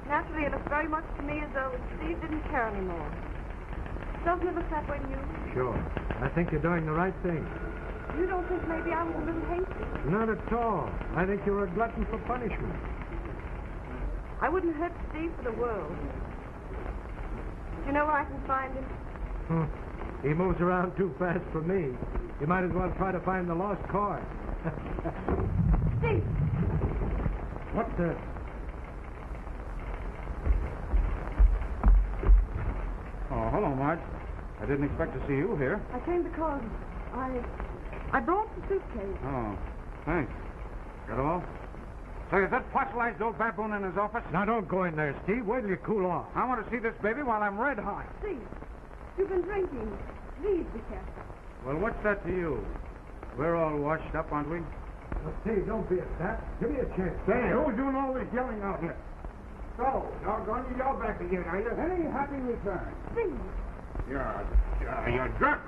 Speaker 6: Naturally, it looks very much to me as though Steve didn't care anymore. Doesn't it look that way to you?
Speaker 8: Sure. I think you're doing the right thing.
Speaker 6: You don't think maybe I was a little hasty?
Speaker 8: Not at all. I think you're a glutton for punishment.
Speaker 6: I wouldn't hurt Steve for the world. Do you know where I can find him?
Speaker 8: He moves around too fast for me. You might as well try to find the lost car.
Speaker 6: Steve!
Speaker 8: What's that?
Speaker 3: Oh, hello, Marge. I didn't expect to see you here.
Speaker 6: I came because I brought the suitcase.
Speaker 3: Oh, thanks. That all? Say, is that fossilized old baboon in his office?
Speaker 8: Now, don't go in there, Steve. Wait till you cool off.
Speaker 3: I want to see this baby while I'm red hot.
Speaker 6: Steve, you've been drinking. Please be careful.
Speaker 3: Well, what's that to you? We're all washed up, aren't we?
Speaker 8: Steve, don't be a sap. Give me a chance.
Speaker 3: Say, who's doing all this yelling out here? So, doggone you, y'all back again, are you? Any happy return?
Speaker 6: Steve.
Speaker 3: You're drunk.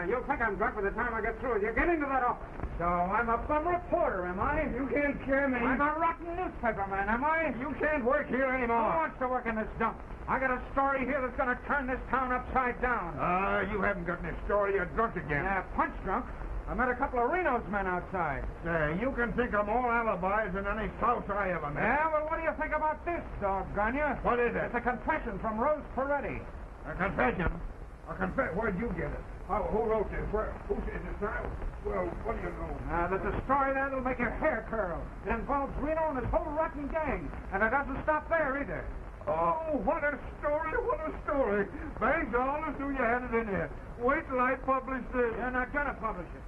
Speaker 3: You'll think I'm drunk by the time I get through with you. Get into that office. So, I'm a bum reporter, am I? You can't scare me. I'm a rotten newspaper man, am I? You can't work here anymore. Who wants to work in this dump? I got a story here that's going to turn this town upside down. You haven't got any story. You're drunk again. Punch drunk. I met a couple of Reno's men outside. You can think of more alibis than any souse I ever met. Yeah, well, what do you think about this, doggone you? What is it? It's a confession from Rose Peretti. A confession? Where'd you get it? Who wrote this? Who is it now? Well, what do you know? There's a story there that'll make your hair curl. It involves Reno and his whole rotten gang. And it doesn't stop there, either. Oh, what a story, what a story. Bangs, I always knew you had it in here. Wait till I publish this. You're not going to publish it.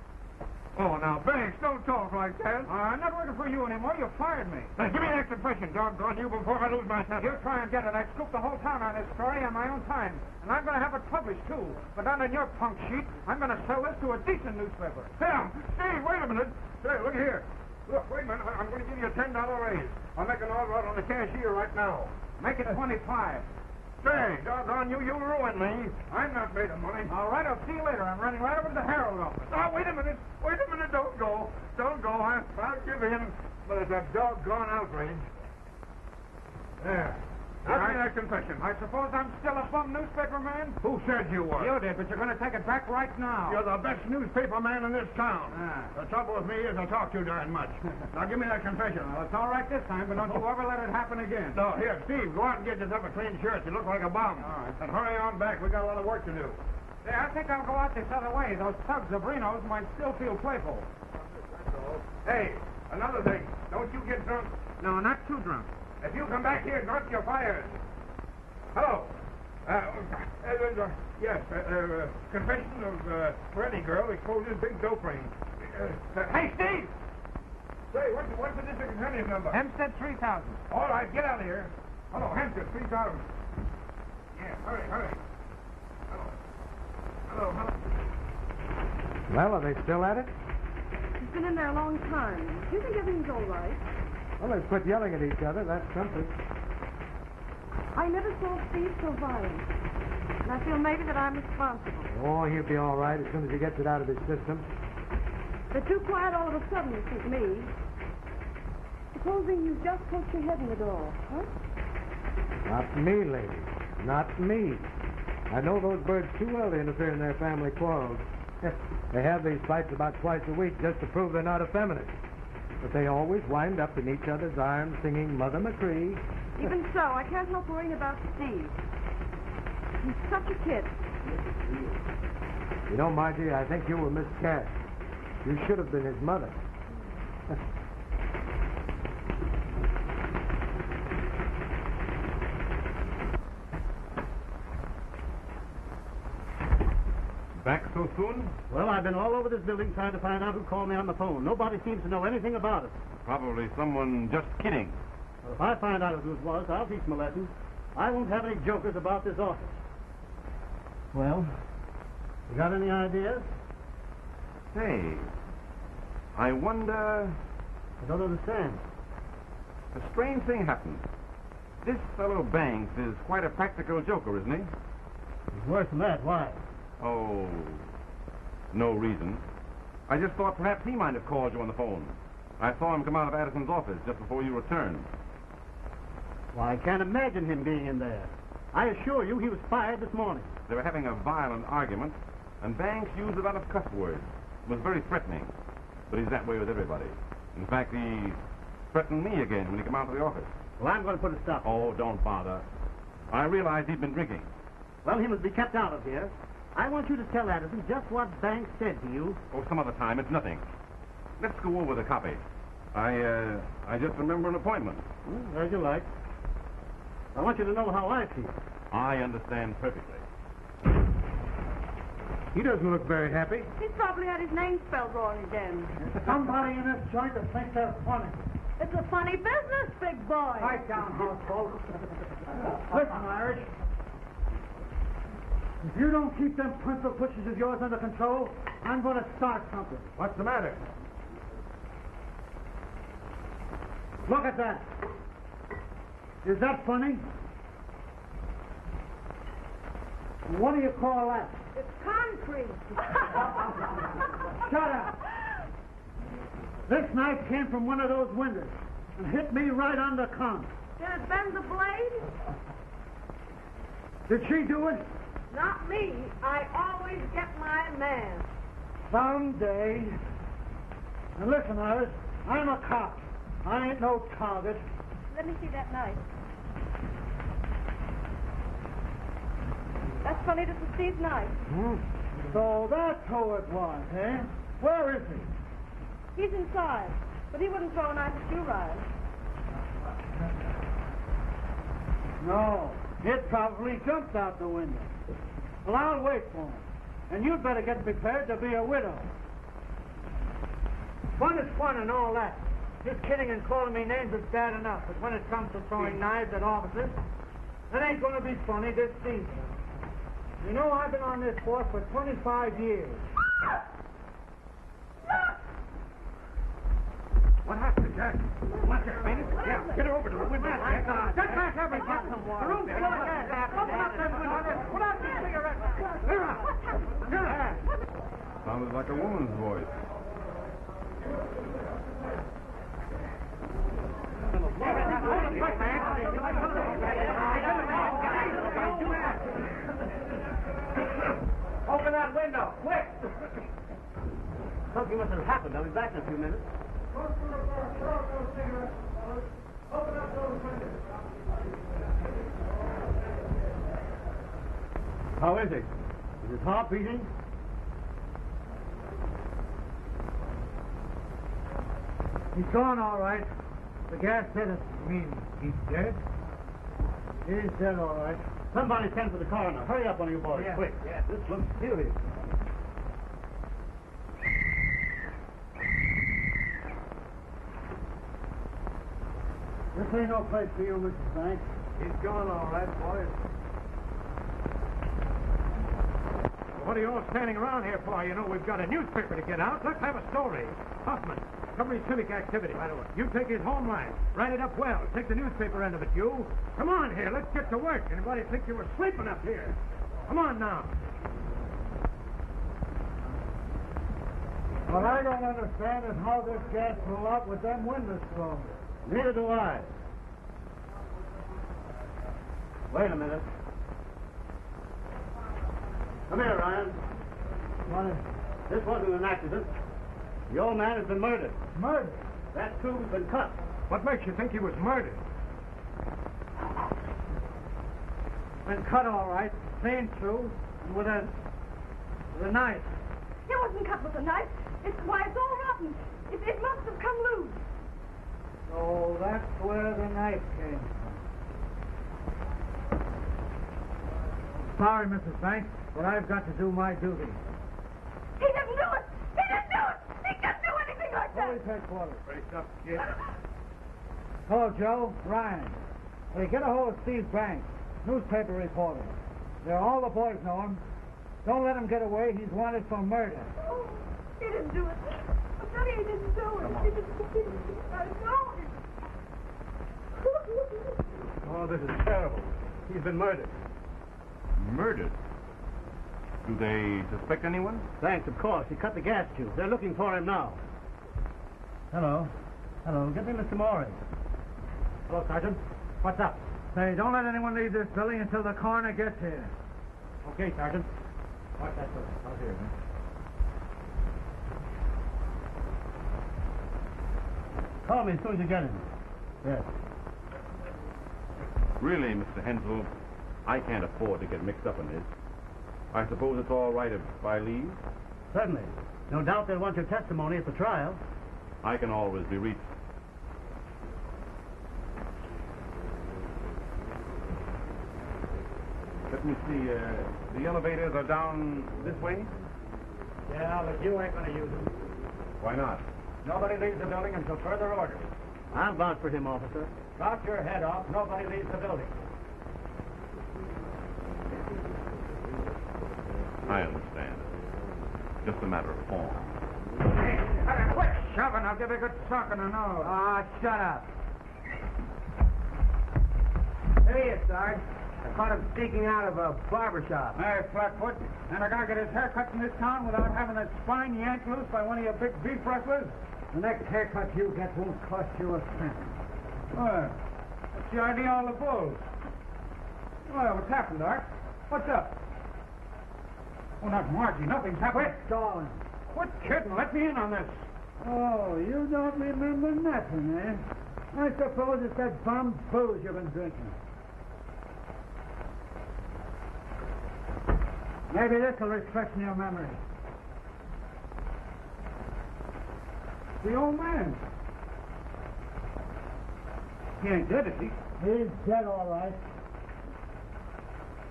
Speaker 3: Oh, now, Banks, don't talk like that. I'm not working for you anymore. You fired me. Now, give me that confession, doggone you, before I lose my temper. You try and get it. I scooped the whole town on this story on my own time. And I'm going to have it published, too. But not on your punk sheet. I'm going to sell this to a decent newspaper. Hey, Steve, wait a minute. Say, look here. Look, wait a minute. I'm going to give you a $10 raise. I'll make an order out on the cashier right now. Make it 25. Say, doggone you, you ruined me. I'm not made of money. All right, I'll see you later. I'm running right over to the Herald office. Oh, wait a minute. Don't go. Don't go. I'll give in. But it's a doggone outrage. There. Now, give me that confession. I suppose I'm still a bum newspaper man? Who said you were? You did, but you're going to take it back right now. You're the best newspaper man in this town. The trouble with me is I talk too darn much. Now, give me that confession. Well, it's all right this time, but don't you ever let it happen again. No, here, Steve, go out and get yourself a clean shirt. You look like a bum. All right. And hurry on back. We got a lot of work to do. Yeah, I think I'll go out this other way. Those thugs of Reno's might still feel playful. Hey, another thing. Don't you get drunk. No, not too drunk. If you come back here drunk, you're fired. Hello. Yes, confession of Peretti girl exposes big dope ring. Hey, Steve! Say, what's the district attorney's number? Hempstead 3000. All right, get out of here. Hello, Hempstead 3000. Yeah, hurry. Hello.
Speaker 8: Well, are they still at it?
Speaker 6: He's been in there a long time. Do you think everything's all right?
Speaker 8: Well, they've quit yelling at each other. That's something.
Speaker 6: I never saw Steve so violent. And I feel maybe that I'm responsible.
Speaker 8: Oh, he'll be all right as soon as he gets it out of his system.
Speaker 6: They're too quiet all of a sudden to suit me. Supposing you just put your head in the door, huh?
Speaker 8: Not me, lady. Not me. I know those birds too well to interfere in their family quarrels. They have these fights about twice a week just to prove they're not effeminate. But they always wind up in each other's arms singing Mother McCree.
Speaker 6: Even so, I can't help worrying about Steve. He's such a kid.
Speaker 8: You know, Margie, I think you were miscast. You should have been his mother.
Speaker 5: Back so soon?
Speaker 1: Well, I've been all over this building trying to find out who called me on the phone. Nobody seems to know anything about it.
Speaker 5: Probably someone just kidding.
Speaker 1: Well, if I find out who it was, I'll teach them a lesson. I won't have any jokers about this office. Well, you got any ideas?
Speaker 5: Hey, I wonder...
Speaker 1: I don't understand.
Speaker 5: A strange thing happened. This fellow Banks is quite a practical joker, isn't he?
Speaker 1: It's worse than that. Why?
Speaker 5: Oh, no reason. I just thought perhaps he might have called you on the phone. I saw him come out of Addison's office just before you returned.
Speaker 1: Why, I can't imagine him being in there. I assure you he was fired this morning.
Speaker 5: They were having a violent argument, and Banks used a lot of cuss words. It was very threatening. But he's that way with everybody. In fact, he threatened me again when he came out of the office.
Speaker 1: Well, I'm going to put a stop.
Speaker 5: Oh, don't bother. I realized he'd been drinking.
Speaker 1: Well, he must be kept out of here. I want you to tell Addison just what Banks said to you.
Speaker 5: Oh, some other time. It's nothing. Let's go over the copy. I just remember an appointment.
Speaker 1: Well, as you like. I want you to know how I feel.
Speaker 5: I understand perfectly.
Speaker 8: He doesn't look very happy.
Speaker 6: He's probably had his name spelled wrong again.
Speaker 4: Somebody in this joint that thinks they're funny.
Speaker 6: It's a funny business, big boy.
Speaker 4: Pipe down, house folks. Listen, Irish. If you don't keep them pencil pushes of yours under control, I'm going to start something.
Speaker 8: What's the matter?
Speaker 4: Look at that. Is that funny? What do you call that?
Speaker 6: It's concrete.
Speaker 4: Shut up. This knife came from one of those windows and hit me right on the con.
Speaker 6: Did it bend the blade?
Speaker 4: Did she do it?
Speaker 6: Not me. I always get my man.
Speaker 4: Someday. Now listen, Iris, I'm a cop. I ain't no target.
Speaker 6: Let me see that knife. That's funny, this is Steve's knife.
Speaker 4: So that's who it was, eh? Where is he?
Speaker 6: He's inside, but he wouldn't throw a knife at you, Ryan.
Speaker 4: No, it probably jumped out the window. Well, I'll wait for him. And you'd better get prepared to be a widow. Fun is fun and all that. Just kidding and calling me names is bad enough. But when it comes to throwing knives at officers, that ain't going to be funny this season. You know, I've been on this force for 25 years.
Speaker 3: What happened, Jack? What's it, Payne? Yeah, get her over to the window.
Speaker 4: Get back, everybody. Get some water. The room's full of gas. Open up them windows. Put out your cigarettes. Vera!
Speaker 5: Sounded like a woman's voice.
Speaker 4: Open that window, quick!
Speaker 1: Something must have happened. I'll be back in a few minutes. How is he? Is his heart beating?
Speaker 4: He's gone, all right. The gas hit us. You mean he's dead? He's dead, all right.
Speaker 1: Somebody send for the coroner. Hurry up, one of you boys, quick.
Speaker 4: Yeah.
Speaker 1: This looks serious.
Speaker 4: This ain't no place for you, Mrs. Banks.
Speaker 8: He's gone, all right, boys.
Speaker 3: What are you all standing around here for? You know we've got a newspaper to get out. Let's have a story. Hoffman, cover his civic activity. Right away. You take his home line. Write it up well. Take the newspaper end of it, you. Come on here. Let's get to work. Anybody think you were sleeping up here?
Speaker 2: Come on now.
Speaker 4: What I don't understand is how this gas blew out with them windows closed.
Speaker 1: Neither do I. Wait a minute. Come here, Ryan. This wasn't an accident. The old man has been murdered.
Speaker 4: Murder?
Speaker 1: That tube's been cut.
Speaker 3: What makes you think he was murdered?
Speaker 4: Been cut all right, clean through, and with a knife.
Speaker 6: It wasn't cut with a knife. It's all rotten. It must have come loose.
Speaker 4: So that's where the knife came from. Sorry, Mrs. Banks, but I've got to do my duty.
Speaker 6: He didn't do it! He didn't do it! He didn't do anything like that!
Speaker 4: Police headquarters.
Speaker 3: Brace up, kid.
Speaker 4: Hello, Joe. Ryan. Hey, get a hold of Steve Banks, newspaper reporter. All the boys know him. Don't let him get away. He's wanted for murder.
Speaker 6: Oh, he didn't do it. I'm telling you, he didn't do it. He didn't do it. I know it.
Speaker 1: Oh, this is terrible. He's been murdered.
Speaker 5: Murdered? Do they suspect anyone?
Speaker 1: Thanks, of course. He cut the gas tube. They're looking for him now. Hello. Get me Mr. Morris. Hello, Sergeant. What's up?
Speaker 4: Say, don't let anyone leave this building until the coroner gets here.
Speaker 1: Okay, Sergeant. Watch that door. I'll hear him. Call me as soon as you get him. Yes.
Speaker 5: Really, Mr. Hensel, I can't afford to get mixed up in this. I suppose it's all right if I leave?
Speaker 1: Certainly. No doubt they'll want your testimony at the trial.
Speaker 5: I can always be reached. Let me see, the elevators are down this way?
Speaker 1: Yeah, but you ain't going to use them.
Speaker 5: Why not?
Speaker 1: Nobody leaves the building until further orders. I'll vouch for him, officer. Knock your head off. Nobody leaves the building.
Speaker 5: I understand. Just a matter of form.
Speaker 3: Hey, quit shoving. I'll give you a good sock in the nose.
Speaker 2: Ah, shut up. There he is, Sarge. I caught him sneaking out of a barber shop.
Speaker 3: Hey, Flatfoot. And a guy get his hair cut in this town without having his spine yanked loose by one of your big beef wrestlers?
Speaker 4: The next haircut you get won't cost you a cent.
Speaker 3: What's the idea of all the bulls? Well, what's happened, Art? What's up? Oh, not Margie. Nothing's happened.
Speaker 4: Darling.
Speaker 3: Quit kidding. Let me in on this.
Speaker 4: Oh, you don't remember nothing, eh? I suppose it's that bum booze you've been drinking. Maybe this will refresh your memory.
Speaker 3: The old man. He ain't dead, is he?
Speaker 4: He's dead, all right.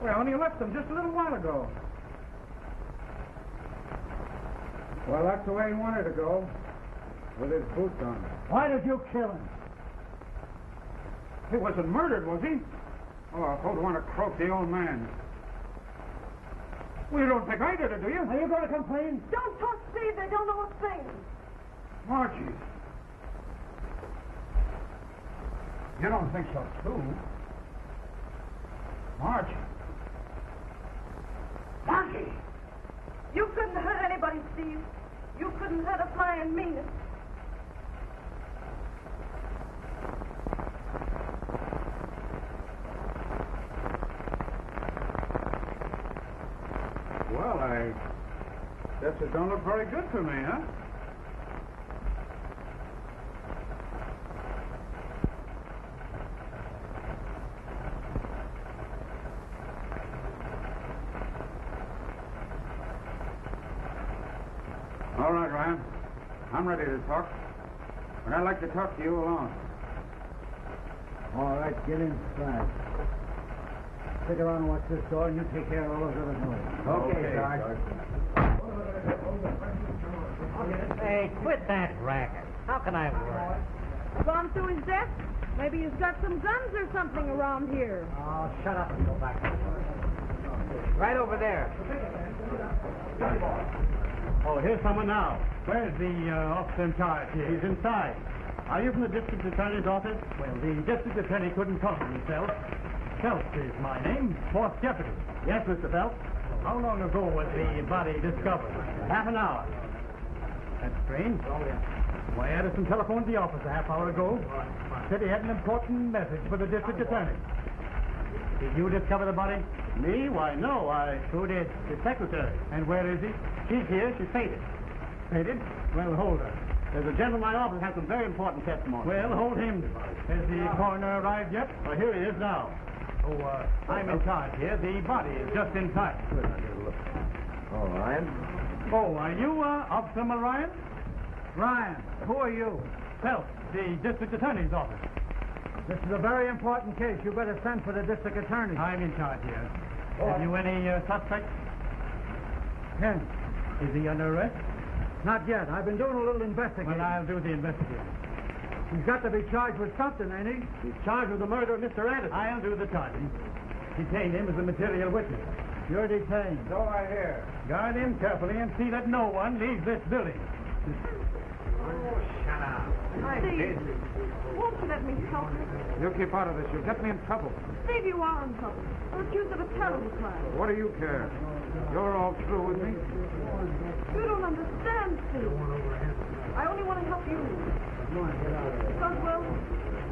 Speaker 3: Well, and he left him just a little while ago. Well, that's the way he wanted to go, with his boots on.
Speaker 4: Why did you kill him?
Speaker 3: He wasn't murdered, was he? Oh, who'd want to croak the old man? Well, you don't think I did it, do you?
Speaker 4: Are you going to complain?
Speaker 6: Don't talk, Steve. They don't know a thing.
Speaker 3: Margie. You don't think so, too? Margie. Margie!
Speaker 6: You couldn't hurt anybody, Steve. You couldn't hurt a fly and mean it.
Speaker 3: Well, I guess it don't look very good for me, huh? All right, Ryan. I'm ready to talk. But I'd like to talk to you alone.
Speaker 4: All right, get inside. Stick around and watch this door, and you take care of all those other doors.
Speaker 2: Okay, Sarge.
Speaker 7: Hey, quit that racket. How can I work?
Speaker 6: Gone through his desk? Maybe he's got some guns or something around here.
Speaker 7: Oh, shut up and go back.
Speaker 2: Right over there.
Speaker 1: Oh, here's someone now.
Speaker 4: Where's the officer in charge here?
Speaker 1: He's inside. Are you from the district attorney's office?
Speaker 4: Well, the district attorney couldn't talk to himself. Phelps is my name, fourth deputy.
Speaker 1: Yes, Mr. Phelps.
Speaker 4: How long ago was the body discovered?
Speaker 1: Half an hour.
Speaker 4: That's strange. Why, Addison telephoned the office a half hour ago. Said he had an important message for the district attorney. Did you discover the body?
Speaker 1: Me? Why, no.
Speaker 4: Who did?
Speaker 1: The secretary.
Speaker 4: And where is he?
Speaker 1: She's here. She fainted.
Speaker 4: Fainted? Well, hold her.
Speaker 1: There's a gentleman in my office who has some very important testimony.
Speaker 4: Well, hold him. Has the coroner arrived yet?
Speaker 1: Well, here he is now.
Speaker 4: Oh, I'm in charge here. The body is just in time.
Speaker 8: Oh, Ryan?
Speaker 4: Oh, are you, Officer Ryan? Ryan, who are you? Phelps, the district attorney's office. This is a very important case. You better send for the district attorney. I'm in charge here. Have you any suspects? Ken. Is he under arrest? Not yet. I've been doing a little investigating. Well, I'll do the investigating. He's got to be charged with something, ain't he?
Speaker 1: He's charged with the murder of Mr. Addison.
Speaker 4: I'll do the charging. Detain him as a material witness. You're detained.
Speaker 3: So I hear.
Speaker 4: Guard him carefully and see that no one leaves this building.
Speaker 3: Shut up.
Speaker 6: Steve, won't you let me help you?
Speaker 3: You keep out of this. You'll get me in trouble.
Speaker 6: Steve, you are in trouble. You're accused of a terrible crime.
Speaker 3: What do you care? You're all through with me.
Speaker 6: You don't understand, Steve. I only want to help you. Because, well,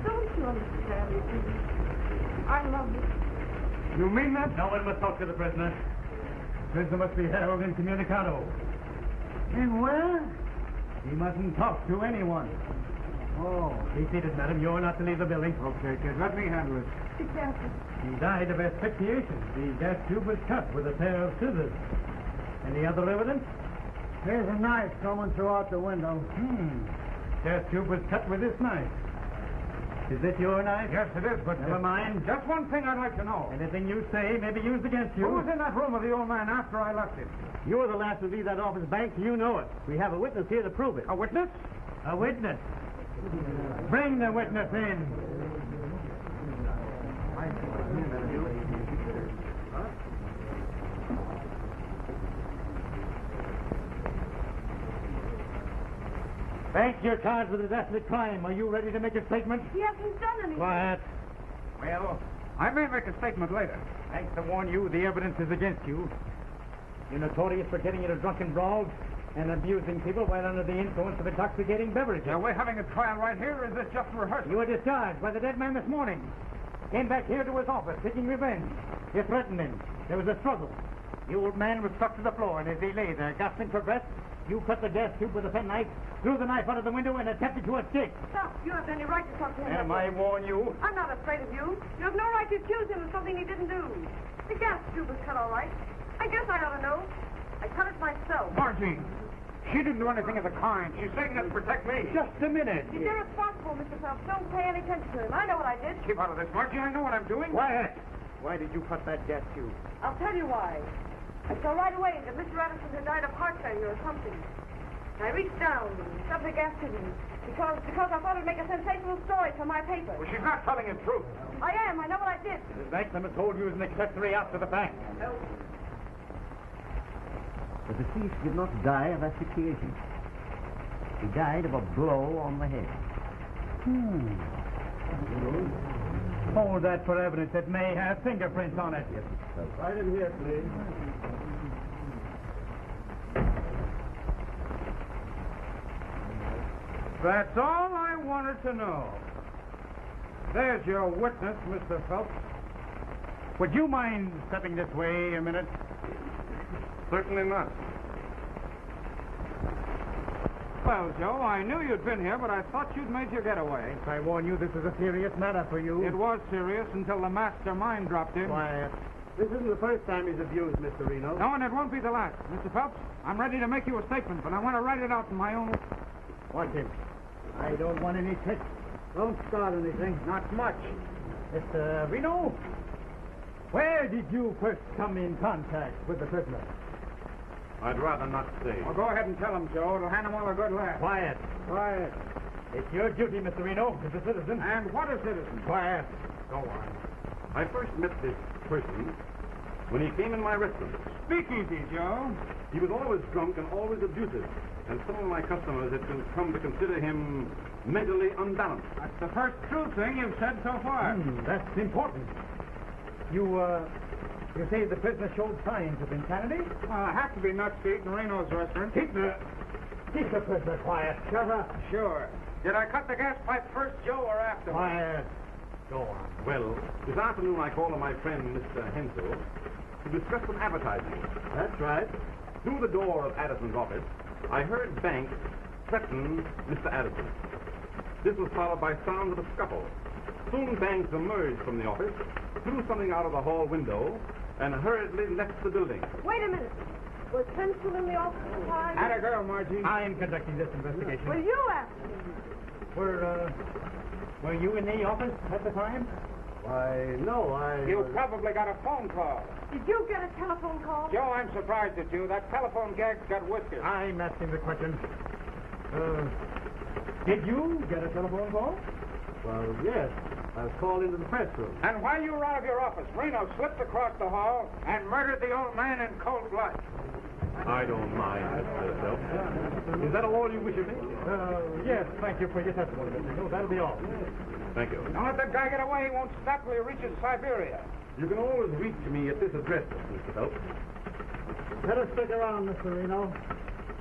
Speaker 6: don't you understand, Steve? I love you.
Speaker 3: You mean that?
Speaker 4: No one must talk to the prisoner. Prisoner must be held incommunicado. In where? He mustn't talk to anyone. Oh. Be seated, madam. You're not to leave the building.
Speaker 3: Okay, kid. Let me handle it.
Speaker 6: Be careful.
Speaker 4: He died of asphyxiation. The gas tube was cut with a pair of scissors. Any other evidence? There's a knife coming throughout the window. Gas tube was cut with this knife. Is this your knife?
Speaker 3: Yes, it is, but...
Speaker 4: Never mind.
Speaker 3: Just one thing I'd like to know.
Speaker 4: Anything you say may be used against you.
Speaker 3: Who was in that room with the old man after I left him?
Speaker 1: You were the last to leave that office, Banks. You know it. We have a witness here to prove it.
Speaker 3: A witness?
Speaker 4: A witness. Bring the witness in. Banks, you're charged with a desperate crime. Are you ready to make a statement?
Speaker 6: He hasn't done anything.
Speaker 4: Quiet.
Speaker 3: Well, I may make a statement later.
Speaker 4: Thanks to warn you, the evidence is against you. You're notorious for getting into drunken brawls and abusing people while under the influence of intoxicating beverages.
Speaker 3: Now, we're having a trial right here, or is this just rehearsal?
Speaker 4: You were discharged by the dead man this morning. Came back here to his office seeking revenge. You threatened him. There was a struggle. The old man was struck to the floor, and as he lay there, gasping for breath, you cut the gas tube with a penknife, threw the knife out of the window, and attempted to escape.
Speaker 6: Stop. You have any right to talk to him.
Speaker 4: Am I warn you?
Speaker 6: I'm not afraid of you. You have no right to accuse him of something he didn't do. The gas tube was cut all right. I guess I ought to know. I cut it myself.
Speaker 3: Margie, she didn't do anything of the kind. She's saying that to protect me.
Speaker 4: Just a minute.
Speaker 6: He's irresponsible, Mr. Phelps. Don't pay any attention to him. I know what I did.
Speaker 3: Keep out of this, Margie. I know what I'm doing.
Speaker 4: Quiet. Why did you cut that gas tube?
Speaker 6: I'll tell you why. I saw right away that Mr. Addison had died of heart failure or something. I reached down and shoved the gas to him because I thought it'd make a sensational story for my paper.
Speaker 3: Well, she's not telling the truth.
Speaker 6: I am. I know what I did.
Speaker 4: Mrs. Banks, I must hold you as an accessory after the fact.
Speaker 6: No.
Speaker 1: The deceased did not die of asphyxiation. He died of a blow on the head.
Speaker 4: Hold that for evidence. It may have fingerprints on it.
Speaker 1: Yes, sir.
Speaker 8: Right in here, please.
Speaker 3: That's all I wanted to know. There's your witness, Mr. Phelps.
Speaker 4: Would you mind stepping this way a minute?
Speaker 5: Certainly not.
Speaker 3: Well, Joe, I knew you'd been here, but I thought you'd made your getaway.
Speaker 4: I warn you, this is a serious matter for you.
Speaker 3: It was serious until the mastermind dropped in.
Speaker 4: Quiet.
Speaker 1: This isn't the first time he's abused Mr. Reno.
Speaker 3: No, and it won't be the last. Mr. Phelps, I'm ready to make you a statement, but I want to write it out in my own...
Speaker 4: Watch him. I don't want any tricks. Don't start anything. Not much. Mr. Reno, where did you first come in contact with the prisoner?
Speaker 5: I'd rather not say.
Speaker 3: Well, go ahead and tell him, Joe. It'll hand him all a good laugh.
Speaker 4: Quiet. Quiet. It's your duty, Mr. Reno, as a citizen.
Speaker 3: And what a citizen.
Speaker 4: Quiet.
Speaker 3: Go on.
Speaker 5: I first met this person when he came in my restaurant.
Speaker 3: Speak easy, Joe.
Speaker 5: He was always drunk and always abusive, and some of my customers had come to consider him mentally unbalanced.
Speaker 3: That's the first true thing you've said so far.
Speaker 4: That's important. You You say the prisoner showed signs of insanity?
Speaker 3: Have to be nuts to eat in Reno's restaurant.
Speaker 4: Keep the prisoner quiet. Shut up.
Speaker 3: Sure. Did I cut the gas pipe first, Joe, or after?
Speaker 4: Quiet. Go on.
Speaker 5: Well, this afternoon I called on my friend, Mr. Hensel, to discuss some advertising.
Speaker 1: That's right.
Speaker 5: Through the door of Addison's office, I heard Banks threaten Mr. Addison. This was followed by sounds of a scuffle. Soon Banks emerged from the office, threw something out of the hall window, and hurriedly left the building.
Speaker 6: Wait a minute. Was Hensel in the office at the time?
Speaker 3: Atta girl, Margie.
Speaker 4: I am conducting this investigation.
Speaker 6: Well, you asked me.
Speaker 4: Were you in the office at the time?
Speaker 1: Why, no,
Speaker 3: You probably got a phone call.
Speaker 6: Did you get a telephone call?
Speaker 3: Joe, I'm surprised at you. That telephone gag's got whiskers.
Speaker 4: I'm asking the question. Did you get a telephone call?
Speaker 1: Well, yes. I was called into the press room.
Speaker 3: And while you were out of your office, Reno slipped across the hall and murdered the old man in cold blood.
Speaker 5: I don't mind, Mr. Phelps. Is that all you wish of me?
Speaker 4: Yes, thank you for your testimony, Mr. Hill. That'll be all.
Speaker 5: Thank you.
Speaker 3: Don't let that guy get away. He won't stop till he reaches Siberia.
Speaker 5: You can always reach me at this address, Mr. Phelps.
Speaker 4: Let us stick around, Mr. Reno.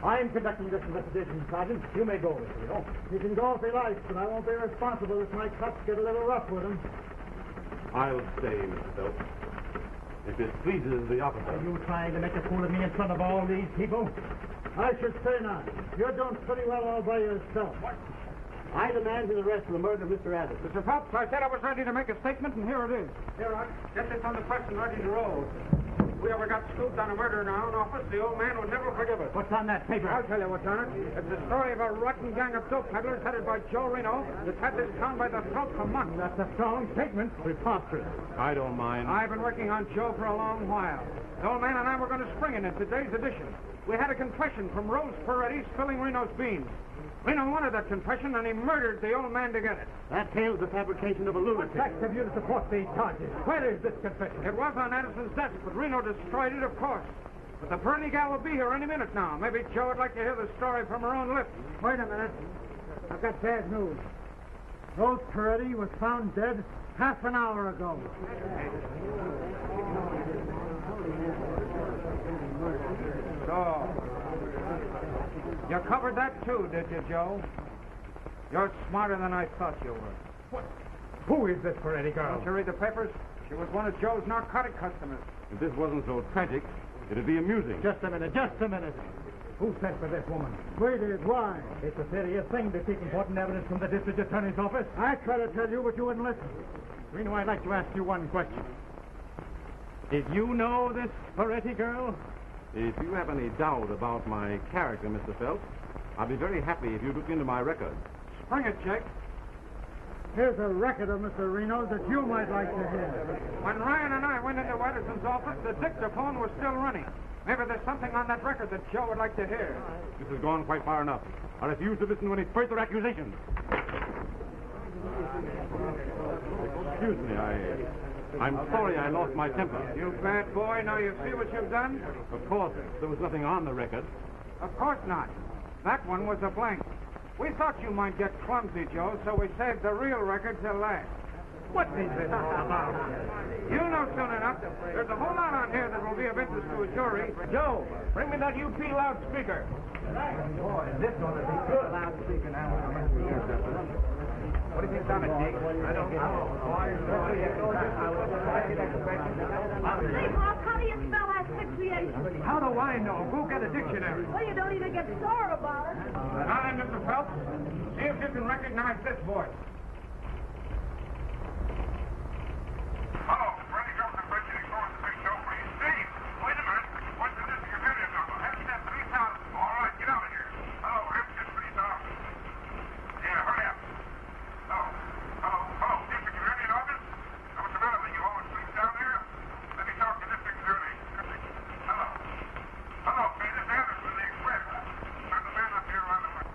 Speaker 4: I'm conducting this investigation, Sergeant. You may go, Mr. Reno. He can go if he likes, but I won't be responsible if my cuts get a little rough with him.
Speaker 5: I'll stay, Mr. Phelps. If it pleases the officer.
Speaker 4: Are you trying to make a fool of me in front of all these people? I should say not. You're doing pretty well all by yourself.
Speaker 1: I demand his arrest for the murder of Mr. Addison.
Speaker 3: Mr. Phelps, I said I was ready to make a statement, and here it is. Here, Rock. Get this on the press and ready to roll. If we ever got scooped on a murder in our own office, the old man would never forgive us.
Speaker 4: What's on that paper?
Speaker 3: I'll tell you what's on it. It's the story of a rotten gang of dope peddlers headed by Joe Reno that's had this town by the throat for months.
Speaker 4: That's a strong statement. Preposterous.
Speaker 5: I don't mind.
Speaker 3: I've been working on Joe for a long while. The old man and I were going to spring in today's edition. We had a confession from Rose Peretti spilling Reno's beans. Reno wanted that confession, and he murdered the old man to get it.
Speaker 1: That tale's the fabrication of a lunatic.
Speaker 4: What facts have you to support these charges? Where is this confession?
Speaker 3: It was on Addison's desk, but Reno destroyed it, of course. But the Peretti gal will be here any minute now. Maybe Joe would like to hear the story from her own lips.
Speaker 4: Wait a minute. I've got bad news. Rose Peretti was found dead half an hour ago.
Speaker 3: So, you covered that too, did you, Joe? You're smarter than I thought you were.
Speaker 4: What? Who is this Peretti girl?
Speaker 3: Don't you read the papers? She was one of Joe's narcotic customers.
Speaker 5: If this wasn't so tragic, it'd be amusing.
Speaker 4: Just a minute. Who sent for this woman? We did. Why? It's a serious thing to seek important evidence from the district attorney's office. I try to tell you, but you wouldn't listen. Reno, I'd like to ask you one question. Did you know this Peretti girl?
Speaker 5: If you have any doubt about my character, Mr. Phelps, I'll be very happy if you look into my record.
Speaker 3: Bring it, Jake.
Speaker 4: Here's a record of Mr. Reno's that you might like to hear.
Speaker 3: When Ryan and I went into Addison's office, the dictaphone was still running. Maybe there's something on that record that Joe would like to hear.
Speaker 5: This has gone quite far enough. I refuse to listen to any further accusations. Excuse me, I'm sorry I lost my temper.
Speaker 3: You bad boy, now you see what you've done?
Speaker 5: Of course, there was nothing on the record.
Speaker 3: Of course not. That one was a blank. We thought you might get clumsy, Joe, so we saved the real record till last.
Speaker 4: What is this all about?
Speaker 3: You know soon enough. There's a whole lot on here that will be of interest to a jury. Joe, bring me that UP loudspeaker.
Speaker 4: Boy, this one is good. Loudspeaker now.
Speaker 3: What do you think's on it, Deke? I don't know.
Speaker 6: Say, Bob, how do you spell asphyxiation?
Speaker 3: How do I know? Go get a dictionary.
Speaker 6: Well, you don't even get sore about it.
Speaker 3: Now then, Mr. Phelps, see if you can recognize this voice.
Speaker 9: Hello, Freddie Government President Florence, the big show for you. Steve, wait a minute. What's the district attorney's number? Hampstead 3000. All right, get out of here. Hello, Hampstead 3000. Yeah, hurry up. Hello, district attorney in office? Now, what's the matter with you? Always sleep down there? Let me talk to district attorney. Hello, hey, this Addison, the Express. Turn the man up here around the way.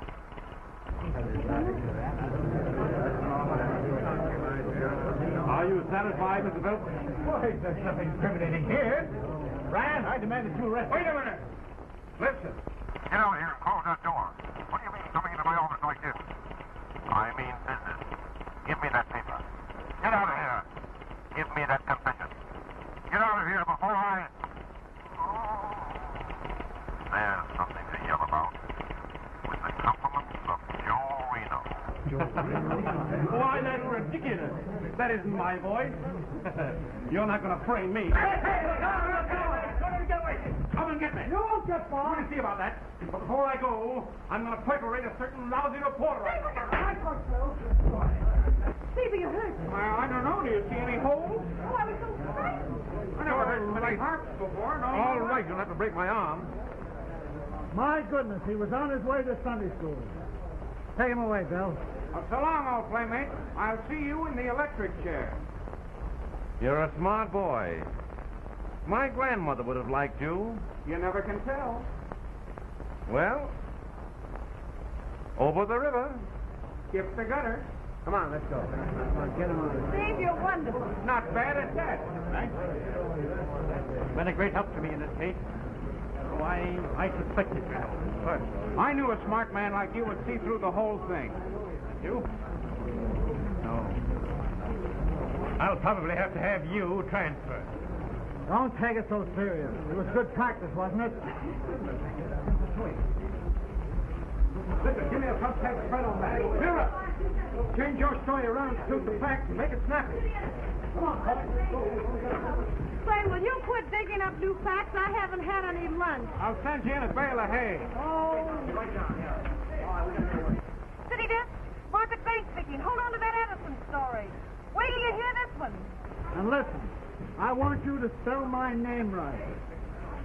Speaker 5: Are you satisfied, Mr. Phelps?
Speaker 4: Boy, there's nothing incriminating here. Ryan, I demand that you arrest.
Speaker 3: Wait a minute. Listen.
Speaker 9: Get out of here and close that door. What do you mean coming into my office like this? I mean business. Give me that paper. Get out of here. Give me that confession. Get out of here before I
Speaker 5: Why, that's ridiculous. That isn't my voice. You're not going to frame me. Come and get me.
Speaker 4: You won't get far.
Speaker 5: We'll see about that. But before I go, I'm going to perforate a certain lousy reporter.
Speaker 4: I thought so.
Speaker 6: Steve, are you hurt?
Speaker 3: I don't know. Do you see any holes?
Speaker 6: Oh, I was so frightened.
Speaker 3: I never heard so many harps before. No.
Speaker 5: All right, you'll have to break my arm.
Speaker 4: My goodness, he was on his way to Sunday school. Take him away, Bill.
Speaker 3: So long, old playmate. I'll see you in the electric chair.
Speaker 5: You're a smart boy. My grandmother would have liked you.
Speaker 3: You never can tell.
Speaker 5: Well, over the river.
Speaker 3: Skip the gutter.
Speaker 2: Come on, let's go. Get him on.
Speaker 6: Steve, you're wonderful.
Speaker 3: Not bad at that.
Speaker 4: Thanks. Been a great help to me in this case. So I suspected your help first.
Speaker 3: I knew a smart man like you would see through the whole thing.
Speaker 4: You? No. I'll probably have to have you transferred. Don't take it so serious. It was good practice, wasn't it?
Speaker 3: Listen, give me a contact spread on that. Vera! Change your story around to suit the facts and make it snappy. Come on, Colin.
Speaker 6: Say, will you quit digging up new facts? I haven't had any lunch.
Speaker 3: I'll send you in a bale of hay.
Speaker 6: Oh. City desk, Margaret Bank speaking. Hold on to that Addison story. Wait till you hear this one.
Speaker 4: And listen, I want you to spell my name right.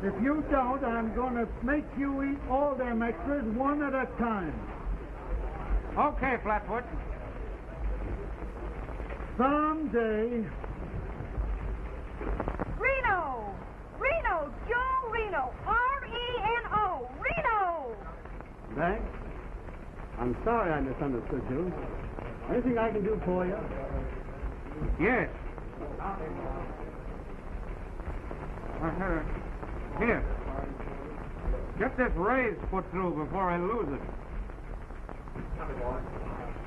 Speaker 4: If you don't, I'm going to make you eat all them extras one at a time.
Speaker 3: Okay, Flatfoot.
Speaker 4: Someday.
Speaker 6: Reno! Reno! Joe Reno! R-E-N-O! Reno!
Speaker 1: Thanks. I'm sorry I misunderstood you. Anything I can do for you?
Speaker 3: Yes. Here. Get this raise put through before I lose it.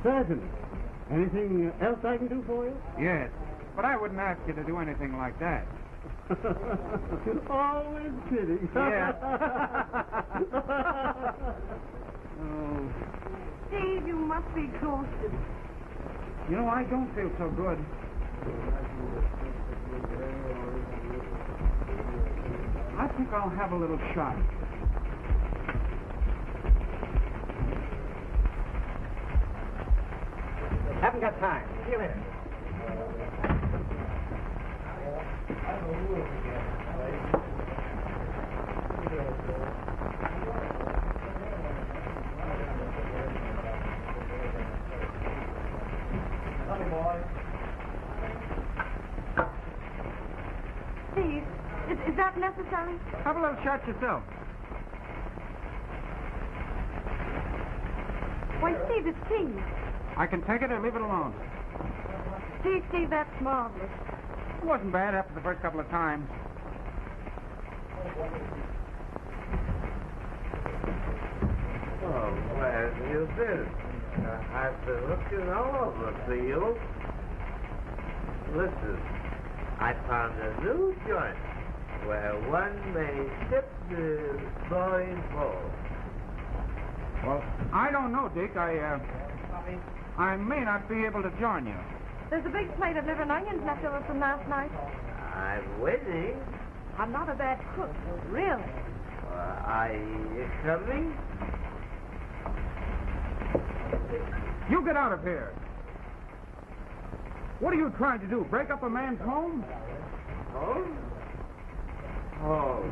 Speaker 1: Certainly. Anything else I can do for you?
Speaker 3: Yes. But I wouldn't ask you to do anything like that.
Speaker 1: Always kidding.
Speaker 3: Yeah.
Speaker 1: Oh.
Speaker 6: Steve, you must be ghosted.
Speaker 3: You know, I don't feel so good. I think I'll have a little shot.
Speaker 2: Haven't got time. See you later.
Speaker 6: Steve, is that necessary?
Speaker 3: Have a little shot yourself.
Speaker 6: Why, Steve, it's tea.
Speaker 3: I can take it or leave it alone.
Speaker 6: Steve, that's marvelous.
Speaker 3: It wasn't bad after the first couple of times.
Speaker 7: Oh, where have you been? I've been looking all over for you. Listen, I found a new joint where one may dip the boiling bowl.
Speaker 3: Well, I don't know, Deke. I may not be able to join you.
Speaker 6: There's a big plate of liver and onions left over from last night.
Speaker 7: I'm waiting.
Speaker 6: I'm not a bad cook, really.
Speaker 7: Are you coming?
Speaker 3: You get out of here. What are you trying to do? Break up a man's home?
Speaker 7: Home? Home.